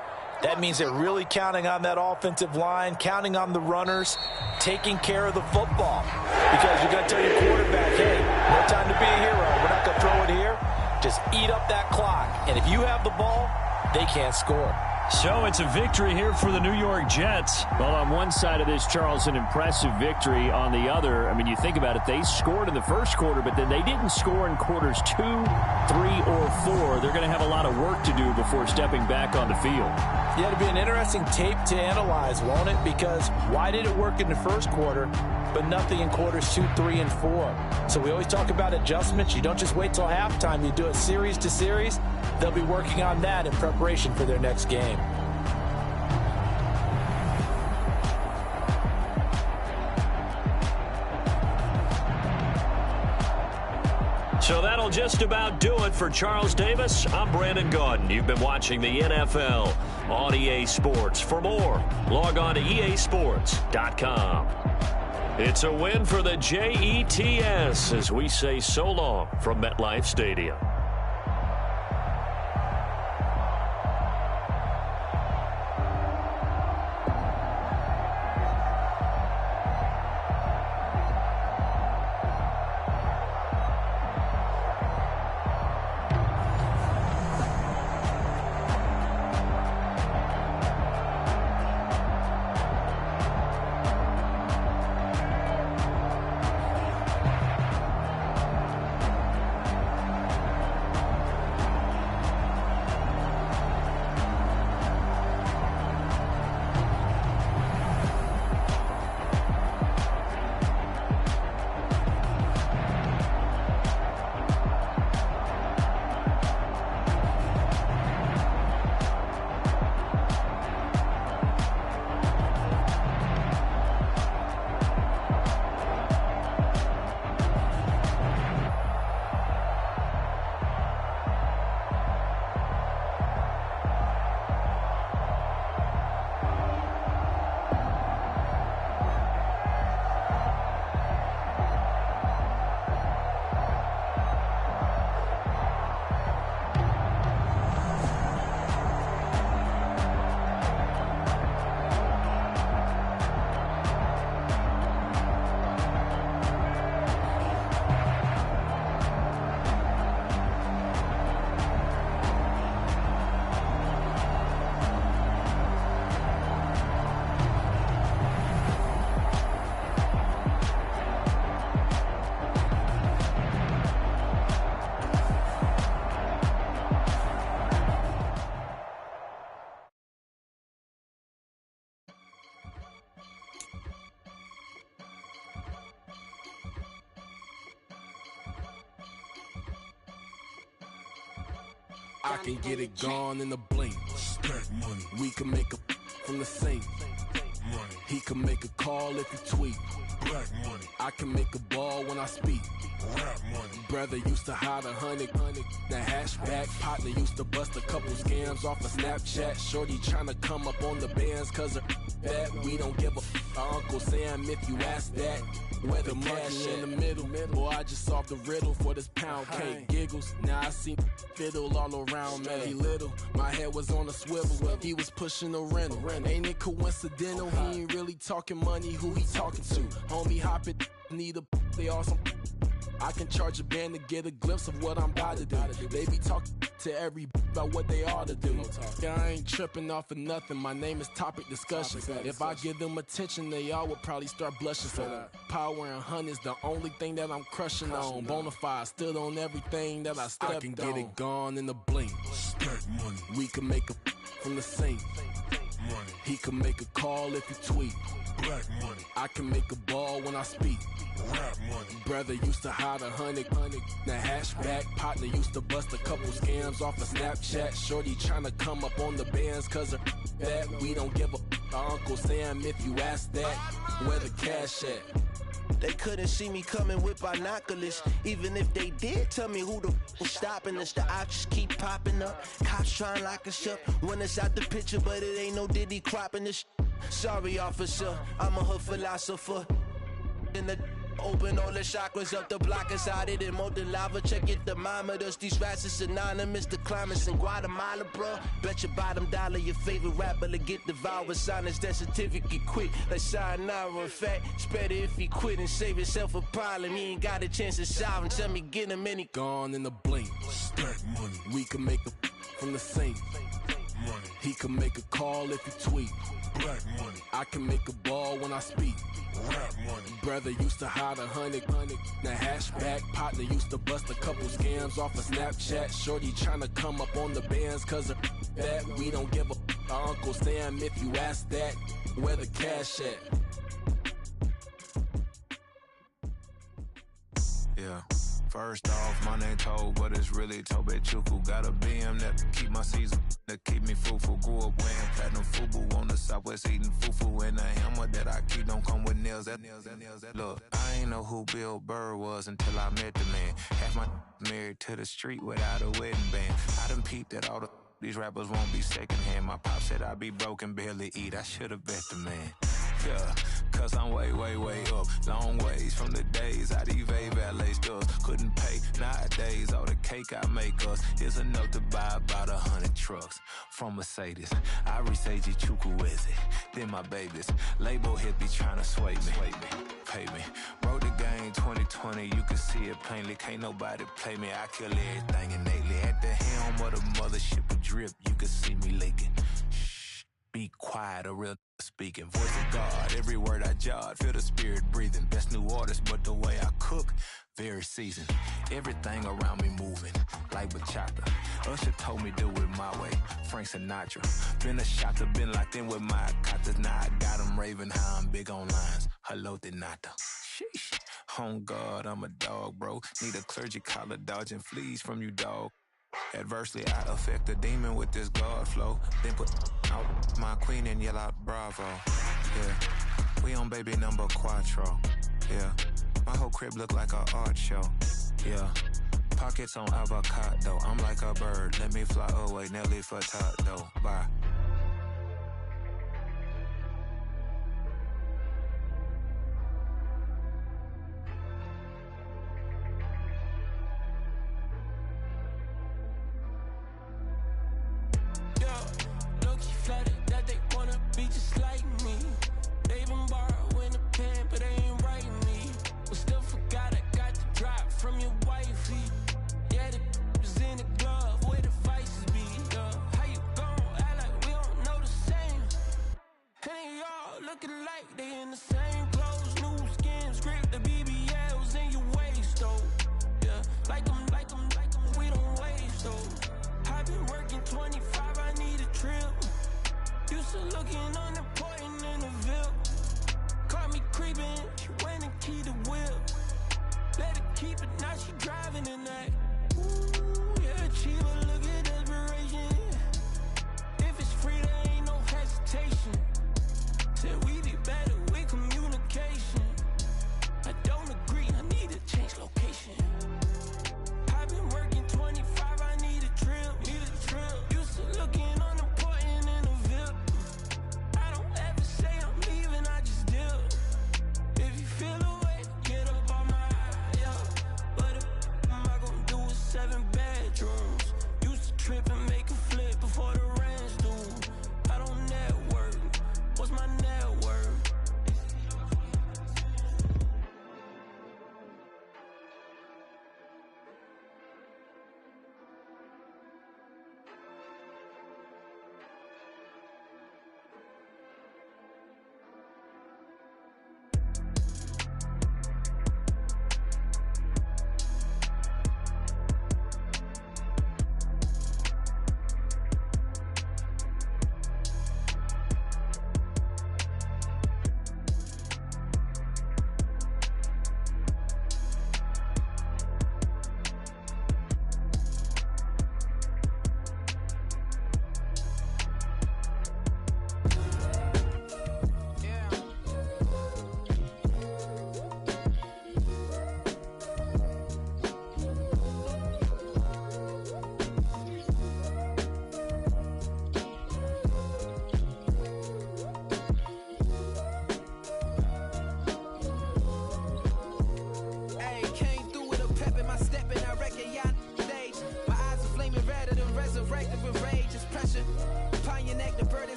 Speaker 2: That means they're really counting on that offensive line, counting on the runners, taking care of the football. Because you're going to tell your quarterback, hey, no time to be a hero. We're not going to throw it here. Just eat up that clock. And if you have the ball, they can't score.
Speaker 4: So it's a victory here for the New York Jets. Well, on one side of this, Charles, an impressive victory. On the other, I mean, you think about it, they scored in the first quarter, but then they didn't score in quarters 2, 3, or 4. They're going to have a lot of work to do before stepping back on the field.
Speaker 2: Yeah, it'll be an interesting tape to analyze, won't it? Because why did it work in the first quarter, but nothing in quarters 2, 3, and 4. So we always talk about adjustments. You don't just wait till halftime. You do it series to series. They'll be working on that in preparation for their next game.
Speaker 1: So that'll just about do it for Charles Davis. I'm Brandon Gaudin. You've been watching the NFL on EA Sports. For more, log on to easports.com. It's a win for the Jets as we say so long from MetLife Stadium.
Speaker 5: I can get it gone in a blink. Stack money. We can make a from the sink. Money. He can make a call if he tweet. Black money. I can make a ball when I speak. Rap money. Brother used to hide 100. The hashback partner used to bust a couple scams off of Snapchat. Shorty tryna come up on the bands cause of that. We don't give a Uncle Sam if you ask that. Where the money in the middle. Boy, I just solved the riddle for this pound cake. Giggles, now I see fiddle all around me. He little, my head was on a swivel. He was pushing a rental. Ain't it coincidental? He ain't really talking money. Who he talking to? Homie, hop it, need a they awesome. I can charge a band to get a glimpse of what I'm about to do. They be talking to every about what they ought to do. Yeah, I ain't tripping off of nothing. My name is Topic Discussion. If I give them attention, they all would probably start blushing. So power and hunt is the only thing that I'm crushing on. Bonafide stood on everything that I stepped on. I can get it gone in a blink. Stack money. We can make a from the sink. Money. He can make a call if he tweet. Black money. I can make a ball when I speak. Rap money. Brother used to hide 100. The hashback partner used to bust a couple scams off of Snapchat. Shorty tryna come up on the bands cause of that. We don't give a Uncle Sam if you ask that. Where the cash at?
Speaker 6: They couldn't see me coming with binoculars. Even if they did tell me who the was stopping us, the options keep popping up. Cops trying to lock us up when it's out the picture, but it ain't no Diddy cropping this. Sorry, officer, I'm a hood philosopher. In the open all the chakras up the block inside it and molten lava. Check your thermometers. These rats is anonymous. The climates in Guatemala, bro. Bet your bottom dollar your favorite rapper to get devoured. Sign his death certificate quick. Like sayonara. In fact, it's better if he quit and save himself a problem. He ain't got a chance to solve him. Tell me get him any
Speaker 5: gone in a blink. Stack money. We can make a from the sink. Money. He can make a call if he tweet. Black money. I can make a ball when I speak. Rap money. Brother used to hide 100. The hashback partner used to bust a couple scams off of Snapchat. Shorty tryna come up on the bands cause of that. We don't give a Uncle Sam if you ask that. Where the cash at?
Speaker 7: Yeah. First off, my name Toe, but it's really Tobe Chuku. Got a BM that keep my season, that keep me fufu. Grew up wearing platinum fubu on the southwest eating fufu. And the hammer that I keep don't come with nails. Look, I ain't know who Bill Burr was until I met the man. Half my married to the street without a wedding band. I done peeped that all these rappers won't be secondhand. My pop said I'd be broken, barely eat. I should've bet the man. Yeah, cause I'm way, way, way up. Long ways from the days I evade valet stores. Couldn't pay nowadays. All the cake I make us is enough to buy about 100 trucks from Mercedes. I resage Chukwueze, then my babies. Label hit be trying to sway me. Pay me. Wrote the game 2020, you can see it plainly. Can't nobody play me. I kill everything innately. At the helm of the mothership of drip, you can see me leaking. Shh, be quiet, a real speaking. Voice of God, every word I jot, feel the spirit breathing. Best new artist, but the way I cook, very seasoned. Everything around me moving, like bachata. Usher told me do it my way, Frank Sinatra. Been a shotter, been locked in with my katas. Now I got them raving how I'm big on lines. Hello, Denata. Sheesh. On God, I'm a dog, bro. Need a clergy collar, dodging fleas from you, dog. Adversely, I affect the demon with this God flow. Then put out my queen and yell out bravo. Yeah, we on baby number quattro. Yeah, my whole crib look like an art show. Yeah, pockets on avocado. I'm like a bird. Let me fly away, Nelly Furtado. Bye.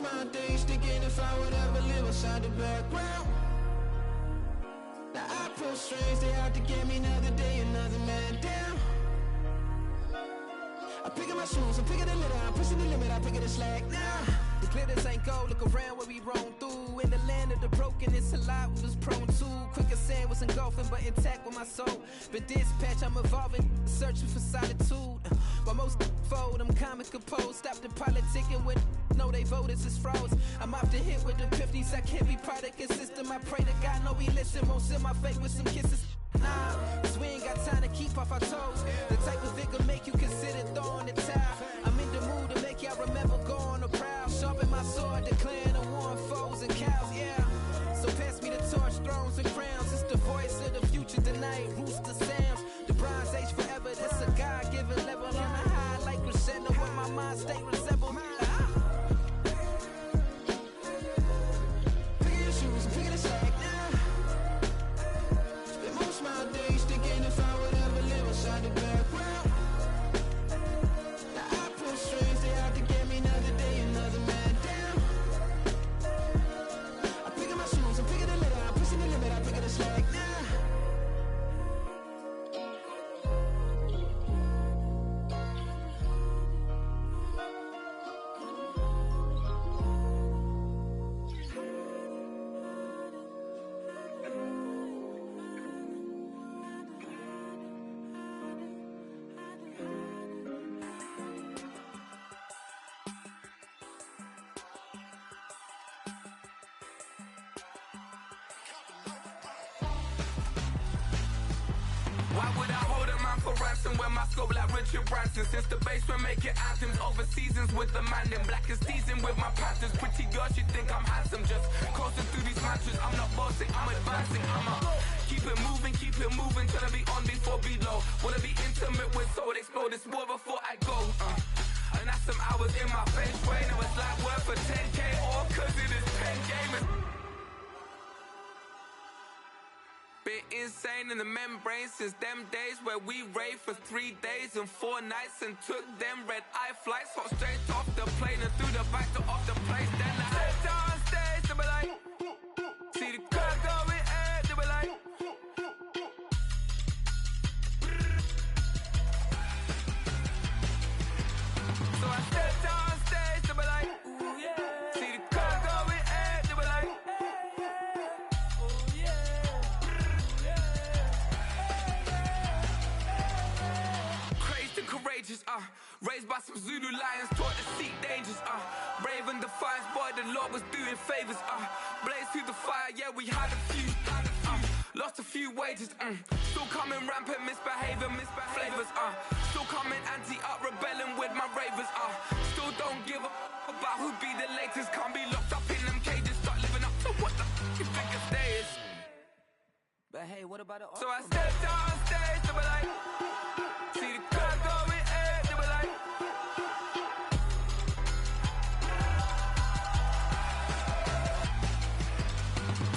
Speaker 6: My days thinking if I would ever live inside the background. Now I pull strings, they out to get me another day, another man down. I'm picking my shoes, I'm picking the litter, I'm pushing the limit, I'm picking the slack now. The glitters ain't gold, look around where we roam through. In the land of the broken, it's a lot we was prone to. Quicker sand was engulfing, but intact with my soul. Been dispatched, I'm evolving, searching for solitude. While most fold, I'm comic composed. Stop the politicking when know they voters is froze. I'm off the hit with the 50s, I can't be product and system. I pray to God, no, we listen. Won't send my fate with some kisses. Nah, cause we ain't got time to keep off our toes. The type of vigor make you consider throwing the towel. I'm in the mood to make y'all remember going to proud. Sharpen my sword, declaring the war on foes and cows, yeah. So pass me the torch, thrones and crowns. It's the voice of the future tonight, rooster sounds. The bronze age forever, this a God-given level. On a high like crescendo, where my mind state resemble. Pick your shoes and pick the slack now. Spend most of my days thinking if I would ever live inside the background. Now I pull strings, they have to get me another day, another man down. I'm picking my shoes, I'm picking the litter, I'm pushing the limit, I'm picking the slack now.
Speaker 5: Why would I hold a man for ransom when my scope like Richard Branson? Since the basement making anthems over seasons with the man, then black is seasoned with my patterns. Pretty girls, you think I'm handsome, just coasting through these matches. I'm not bossing, I'm advancing. I'ma keep it moving, tryna be on before below. Wanna be intimate with soul, explore this war before I go. And that's some hours in my face, way. Now it's like work for 10K, all cause it is pen gamers. Been insane in the membrane since them days where we raved for 3 days and 4 nights and took them red-eye flights, hot straight off the plane and through the back door of the place. Then I stepped on stage, they were like, see the crowd going air, they were like, so I stepped on stage, they were like, ooh yeah, see the crowd going air, they were like, oh yeah. Courageous, raised by some Zulu lions, taught to seek dangers, brave and defiant, boy, the Lord was doing favors, blaze through the fire, yeah, we had a few, lost a few wages, still coming rampant, misbehavior, flavors, still coming anti-up, rebelling with my ravers, still don't give a about who be the latest, can't be locked up in them cages, start living up to what the you think of day is.
Speaker 6: But hey, what about the
Speaker 5: So I stepped on stage, they were like, see the crowd going air, they were like,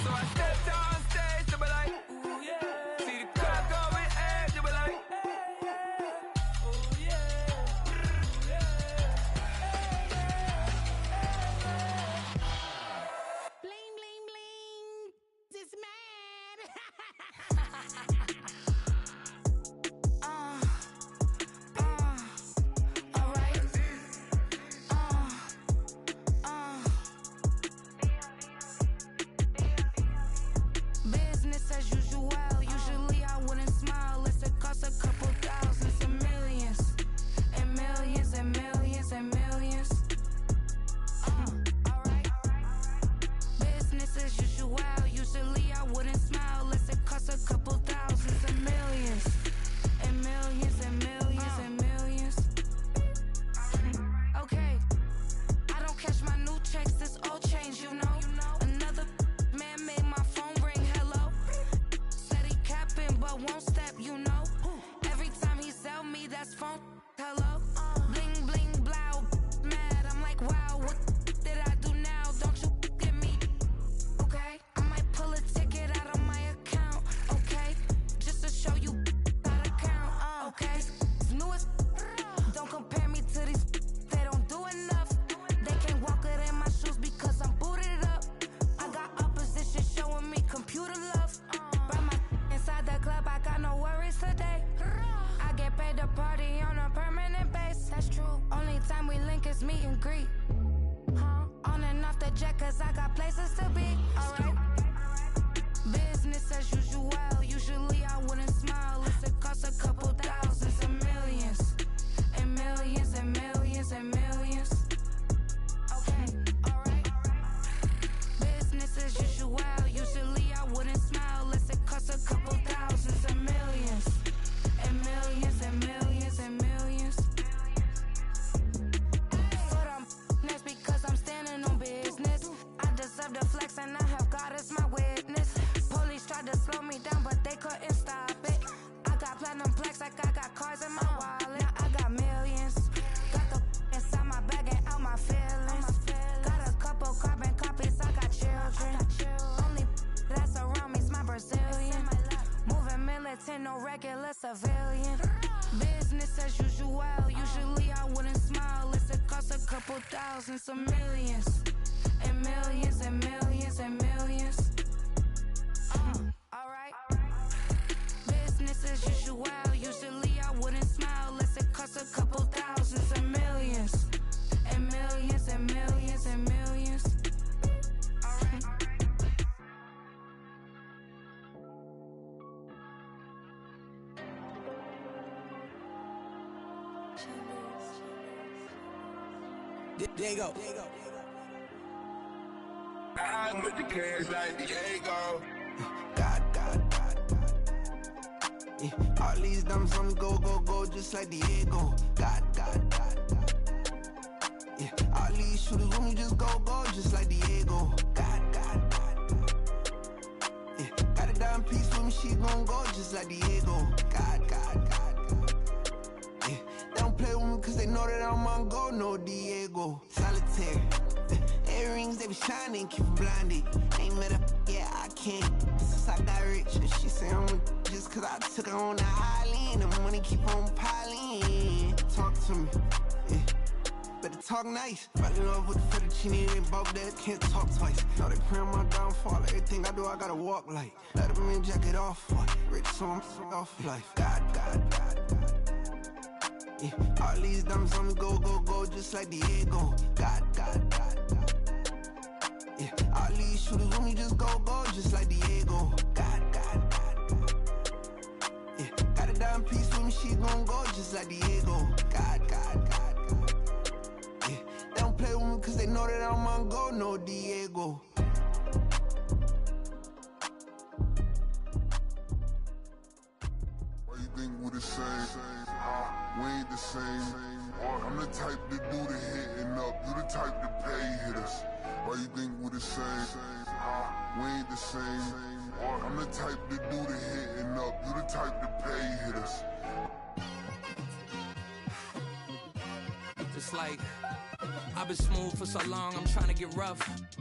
Speaker 5: so I stepped on stage, they were like, ooh yeah, see the crowd going air, they were like, oh yeah,
Speaker 8: Bling, bling, bling. This mad.
Speaker 9: Business as usual. Usually I wouldn't smile unless it costs a couple thousands and millions. And millions and millions and millions. Alright. Business as usual. Usually I wouldn't smile unless it costs a couple thousands and millions. And millions and millions and millions. Okay. I don't catch my new checks, this old change, you know. Another man made my phone ring, hello. Said he capping but won't step, you know. Every time he sell me, that's phone, hello. Bling, bling, blow, mad. I'm like, wow, what did I do now? Don't you get me, okay? I might pull a ticket out of my account, okay? Just to show you how to count, okay? It's new as don't compare me to these, they don't do enough. They can't walk it in my shoes because I'm booted up. I got opposition showing me computer love. Brought my inside the club, I got no worries today. I get paid to party on a permanent base. That's true. Only time we link is meet and greet. Huh? jet cause I got places to be, alright. Business as usual, usually I wouldn't smile. It costs a couple thousands and millions. And millions and millions and millions. Okay, alright. Business as usual, usually I wouldn't smile. It costs a couple thousands and millions. And millions and millions and millions. But I'm next because I'm standing on business. I deserve the flex and I have God as my witness. Police tried to slow me down but they couldn't stop it. I got platinum plaques like I got cars in my wallet. Now I got millions. Got the inside my bag and out my feelings. Got a couple carbon copies, I got children. Only that's around me's my Brazilian. Moving militant, no regular civilian. Business as usual, usually I wouldn't smile. It costs a couple thousands of millions. And millions and millions and millions. Alright. Business as usual, usually I wouldn't smile. It costs a couple thousands of millions. And millions and millions and millions. Alright.
Speaker 6: Diego.
Speaker 3: I with the cash like Diego.
Speaker 6: God. Yeah. All these dumps on me go, just like Diego. God. Yeah. All these shooters with me just go, just like Diego. God. Yeah. Got a dime piece with me, she gon' go just like Diego. God. Yeah. They don't play with me cause they know that I'm on go, no Diego. Solitaire. Earrings, they be shining, keep them blinded. Ain't met up, yeah, I can't. Since I got rich, she say I'm just cause I took her on the island. The money keep on piling. Talk to me, yeah. Better talk nice. Fell in love with the fettuccine and both that can't talk twice. Know they pray on my downfall. Everything I do, I gotta walk like. Let them in, jacket off. Rich, so I'm off life. God. Yeah. All these dumps on me go, just like Diego. God. Yeah. All these shooters with me just go, just like Diego. God. Yeah. Got a dime piece with me, she gon' go just like Diego. God. Yeah. They don't play with me cause they know that I'm on go, no Diego.
Speaker 3: Why you think we the same? We ain't the same. I'm the type to do the hitting up, you the type to pay hitters. Why you think we the same? We ain't the same. I'm the type to do the hitting up, you the type to pay hitters.
Speaker 10: It's like I've been smooth for so long, I'm trying to get rough.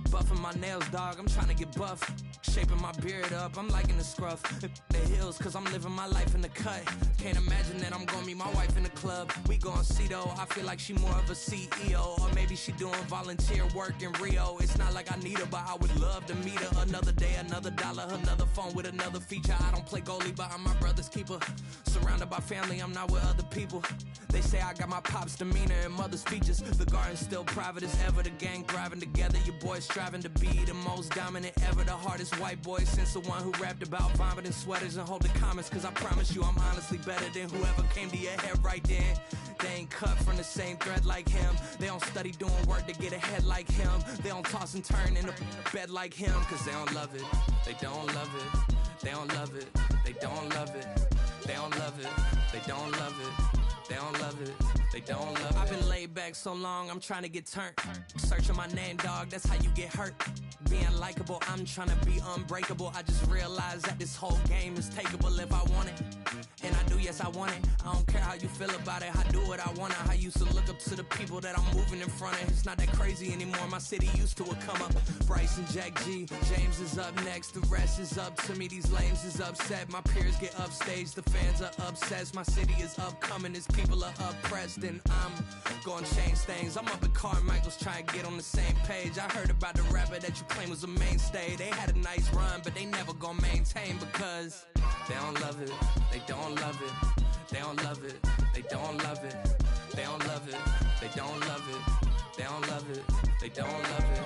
Speaker 10: Buffing my nails, dog, I'm trying to get buff. Shaping my beard up, I'm liking the scruff. The hills, cause I'm living my life in the cut. Can't imagine that I'm gonna meet my wife in the club. We gon' see though, I feel like she more of a CEO. Or maybe she doing volunteer work in Rio. It's not like I need her, but I would love to meet her. Another day, another dollar, another phone with another feature. I don't play goalie, but I'm my brother's keeper. Surrounded by family, I'm not with other people. They say I got my pop's demeanor and mother's features. The garden's still private as ever. The gang thriving together. Your boys striving to be the most dominant ever. The hardest white boy since the one who rapped about vomiting sweaters and holding comments. Cause I promise you I'm honestly better than whoever came to your head right then. They ain't cut from the same thread like him. They don't study doing work to get ahead like him. They don't toss and turn in the bed like him. Cause they don't love it. They don't love it. They don't love it. They don't love it. They don't love it. They don't love it. They don't love it, they don't love it. I've been laid back so long, I'm trying to get turned. Searching my name, dog, that's how you get hurt. Being likable, I'm trying to be unbreakable. I just realized that this whole game is takeable if I want it. And I do, yes, I want it. I don't care how you feel about it, I do what I want. I used to look up to the people that I'm moving in front of. It's not that crazy anymore, my city used to it come up. Bryce and Jack G, James is up next. The rest is up to me, these lames is upset. My peers get upstaged, the fans are obsessed. My city is upcoming, its people are oppressed. And I'm gonna change things. I'm up at Carmichael's trying to get on the same page. I heard about the rapper that you claim was a mainstay. They had a nice run, but they never gonna maintain because they don't love it, they don't love it, they don't love it, they don't love it, they don't love it, they don't love it, they don't love it, they don't love it.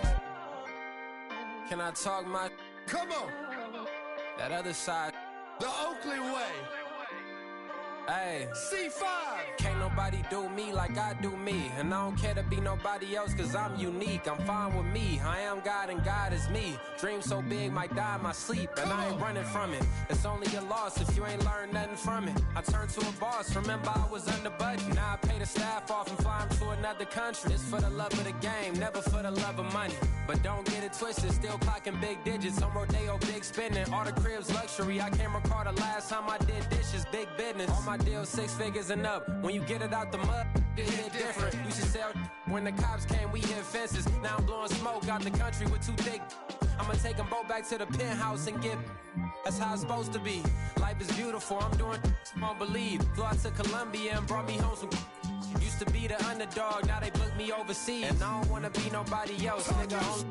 Speaker 10: Can I talk my?
Speaker 5: Come on.
Speaker 10: That other side.
Speaker 5: The Oakley way.
Speaker 10: Hey.
Speaker 5: C5.
Speaker 10: Can't nobody do me like I do me. And I don't care to be nobody else cause I'm unique. I'm fine with me. I am God and God is me. Dream so big might die in my sleep. And I ain't running from it. It's only a loss if you ain't learned nothing from it. I turned to a boss. Remember I was under budget. Now I pay the staff off and fly them to another country. It's for the love of the game, never for the love of money. But don't get it twisted, still clocking big digits. On Rodeo, big spending. All the cribs luxury. I can't recall the last time I did dishes. Big business. All my deals 6 figures and up. When you get it out the mud, it hit different. You should sell when the cops came, we hit fences. Now I'm blowing smoke out the country with 2 thick. I'ma take them both back to the penthouse and get. That's how it's supposed to be. Life is beautiful, I'm doing won't believe. Flew out to Colombia and brought me home some. Used to be the underdog, now they book me overseas. And I don't wanna be nobody else, nigga.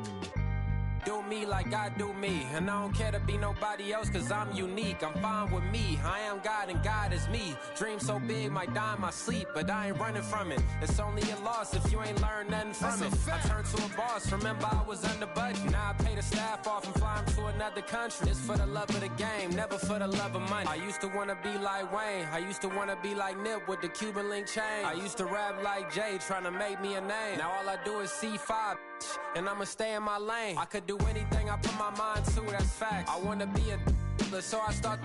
Speaker 10: Do me like I do me. And I don't care to be nobody else cause I'm unique. I'm fine with me. I am God and God is me. Dream so big might die in my sleep. But I ain't running from it. It's only a loss if you ain't learned nothing from it. I turned to a boss. Remember I was under budget. Now I pay the staff off and fly them to another country. It's for the love of the game, never for the love of money. I used to wanna be like Wayne. I used to wanna be like Nip with the Cuban link chain. I used to rap like Jay trying to make me a name. Now all I do is C5 and I'ma stay in my lane. I could do anything I put my mind to, that's facts. I wanna be a so I start.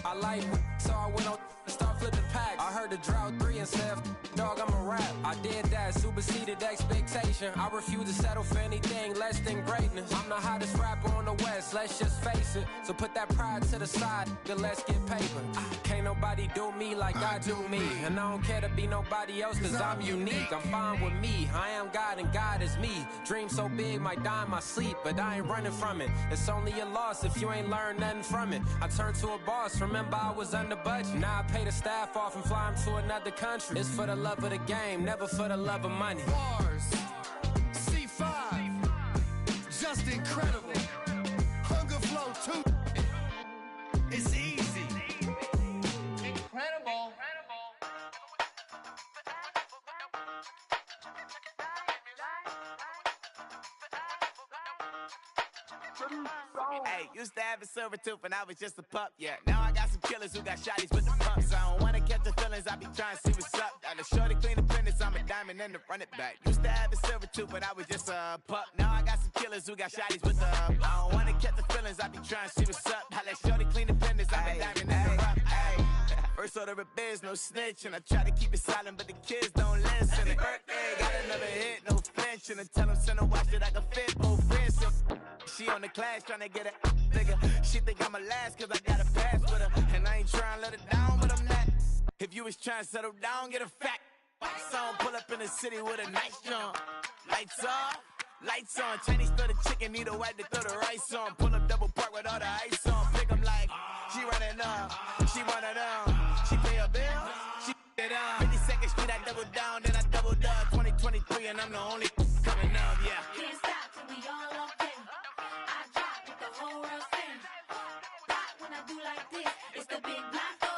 Speaker 10: I like so I went on and start flipping packs. I heard the drought 3 and said, dog, I'm a rap. I did that, superseded expectation. I refuse to settle for anything less than greatness. I'm the hottest rapper on the West, let's just face it. So put that pride to the side, then let's get paper. Can't nobody do me like I do me. And I don't care to be nobody else cause I'm unique. I'm fine with me, I am God and God is me. Dream so big might die in my sleep, but I ain't running from it. It's only a loss if you ain't learned nothing from it. I turned to a boss, remember I was under budget. Now I pay the staff off and fly them to another country. It's for the love of the game, never for the love of money.
Speaker 5: Bars. C5. Just incredible. Hunger Flow 2. It's easy.
Speaker 8: Incredible.
Speaker 11: Hey, used to have a silver tooth when I was just a pup, yeah. Now I got some killers who got shotties with the pumps. I don't wanna catch the feelings, I be trying to see what's up. Got a shorty clean the fitness, I'm a diamond and to run it back. Used to have a silver tooth when I was just a pup. Now I got some killers who got shotties with the I don't wanna catch the feelings, I be trying to see what's up. I let shorty clean the fitness, I'm a diamond and to run. First order of biz, no snitch, and I try to keep it silent, but the kids don't listen. Birthday, got another hit, no flinch, and I tell them send a watch that I can fit both wrists. She on the class trying to get it bigger. She think I'm a last cause I got a pass with her, and I ain't trying to let it down, but I'm not. If you was trying to settle down, get a fat song, pull up in the city with a nice jump. Lights off, lights on. Chinese throw the chicken, need a wipe to throw the rice on. Pull up double park with all the ice on. Pick 'em like she running up, she one of them. She pay a bill, she it up. 52nd Street, I double down, then I doubled up. 2023, and I'm the only coming up, yeah.
Speaker 9: Can't stop till we all up in. I drop with the whole world sing. Pop when I do like this, it's the big block door.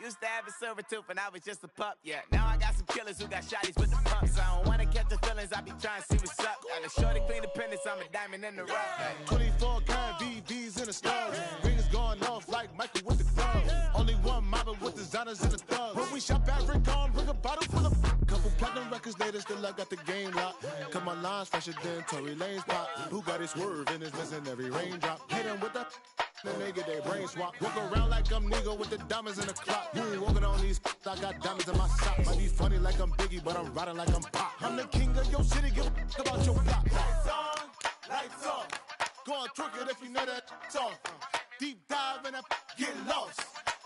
Speaker 11: Used to have a silver tooth when I was just a pup, yeah. Now I got some killers who got shotties with the pumps. I don't wanna catch the feelings, I be trying to see what's up. Got a shorty clean the pendants, I'm a diamond in the rough.
Speaker 12: 24 karat VVs in the stars. Rings going off like Michael with the club. Only one mobbing with designers in the thugs. When we shop at Rick on, bring a bottle full of couple platinum records later, still I got the game locked. Cause my lines fresher than Tory Lane's pop. Who got his swerve and is missing every raindrop. Hit him with the then they get their brain swap. Walk around like I'm nigga with the diamonds in the clock. You ain't walking on these, I got diamonds in my sock. Might be funny like I'm Biggie, but I'm riding like I'm Pop. I'm the king of your city, give a about your block. Lights on, lights off. Go on, twerk it if you know that off. Deep dive and get lost.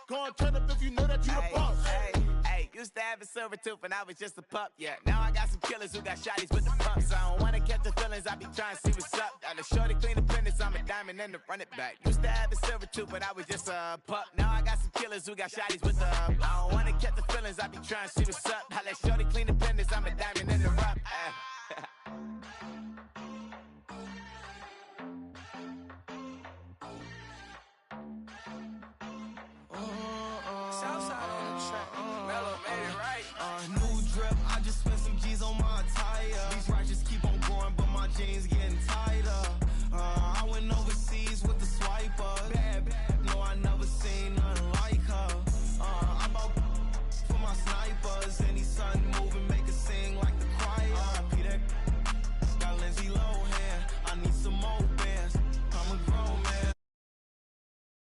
Speaker 12: Go on, turn up if you know that you the boss.
Speaker 11: Used to have a silver tooth when I was just a pup, yeah. Now I got some killers who got shotties with the pumps. I don't wanna catch the feelings, I be trying to see what's up. Got a shorty clean the pendants, I'm a diamond and to run it back. Used to have a silver tooth when I was just a pup. Now I got some killers who got shotties with the I don't wanna catch the feelings, I be trying to see what's up. I let shorty clean the pendants, I'm a diamond and to rock.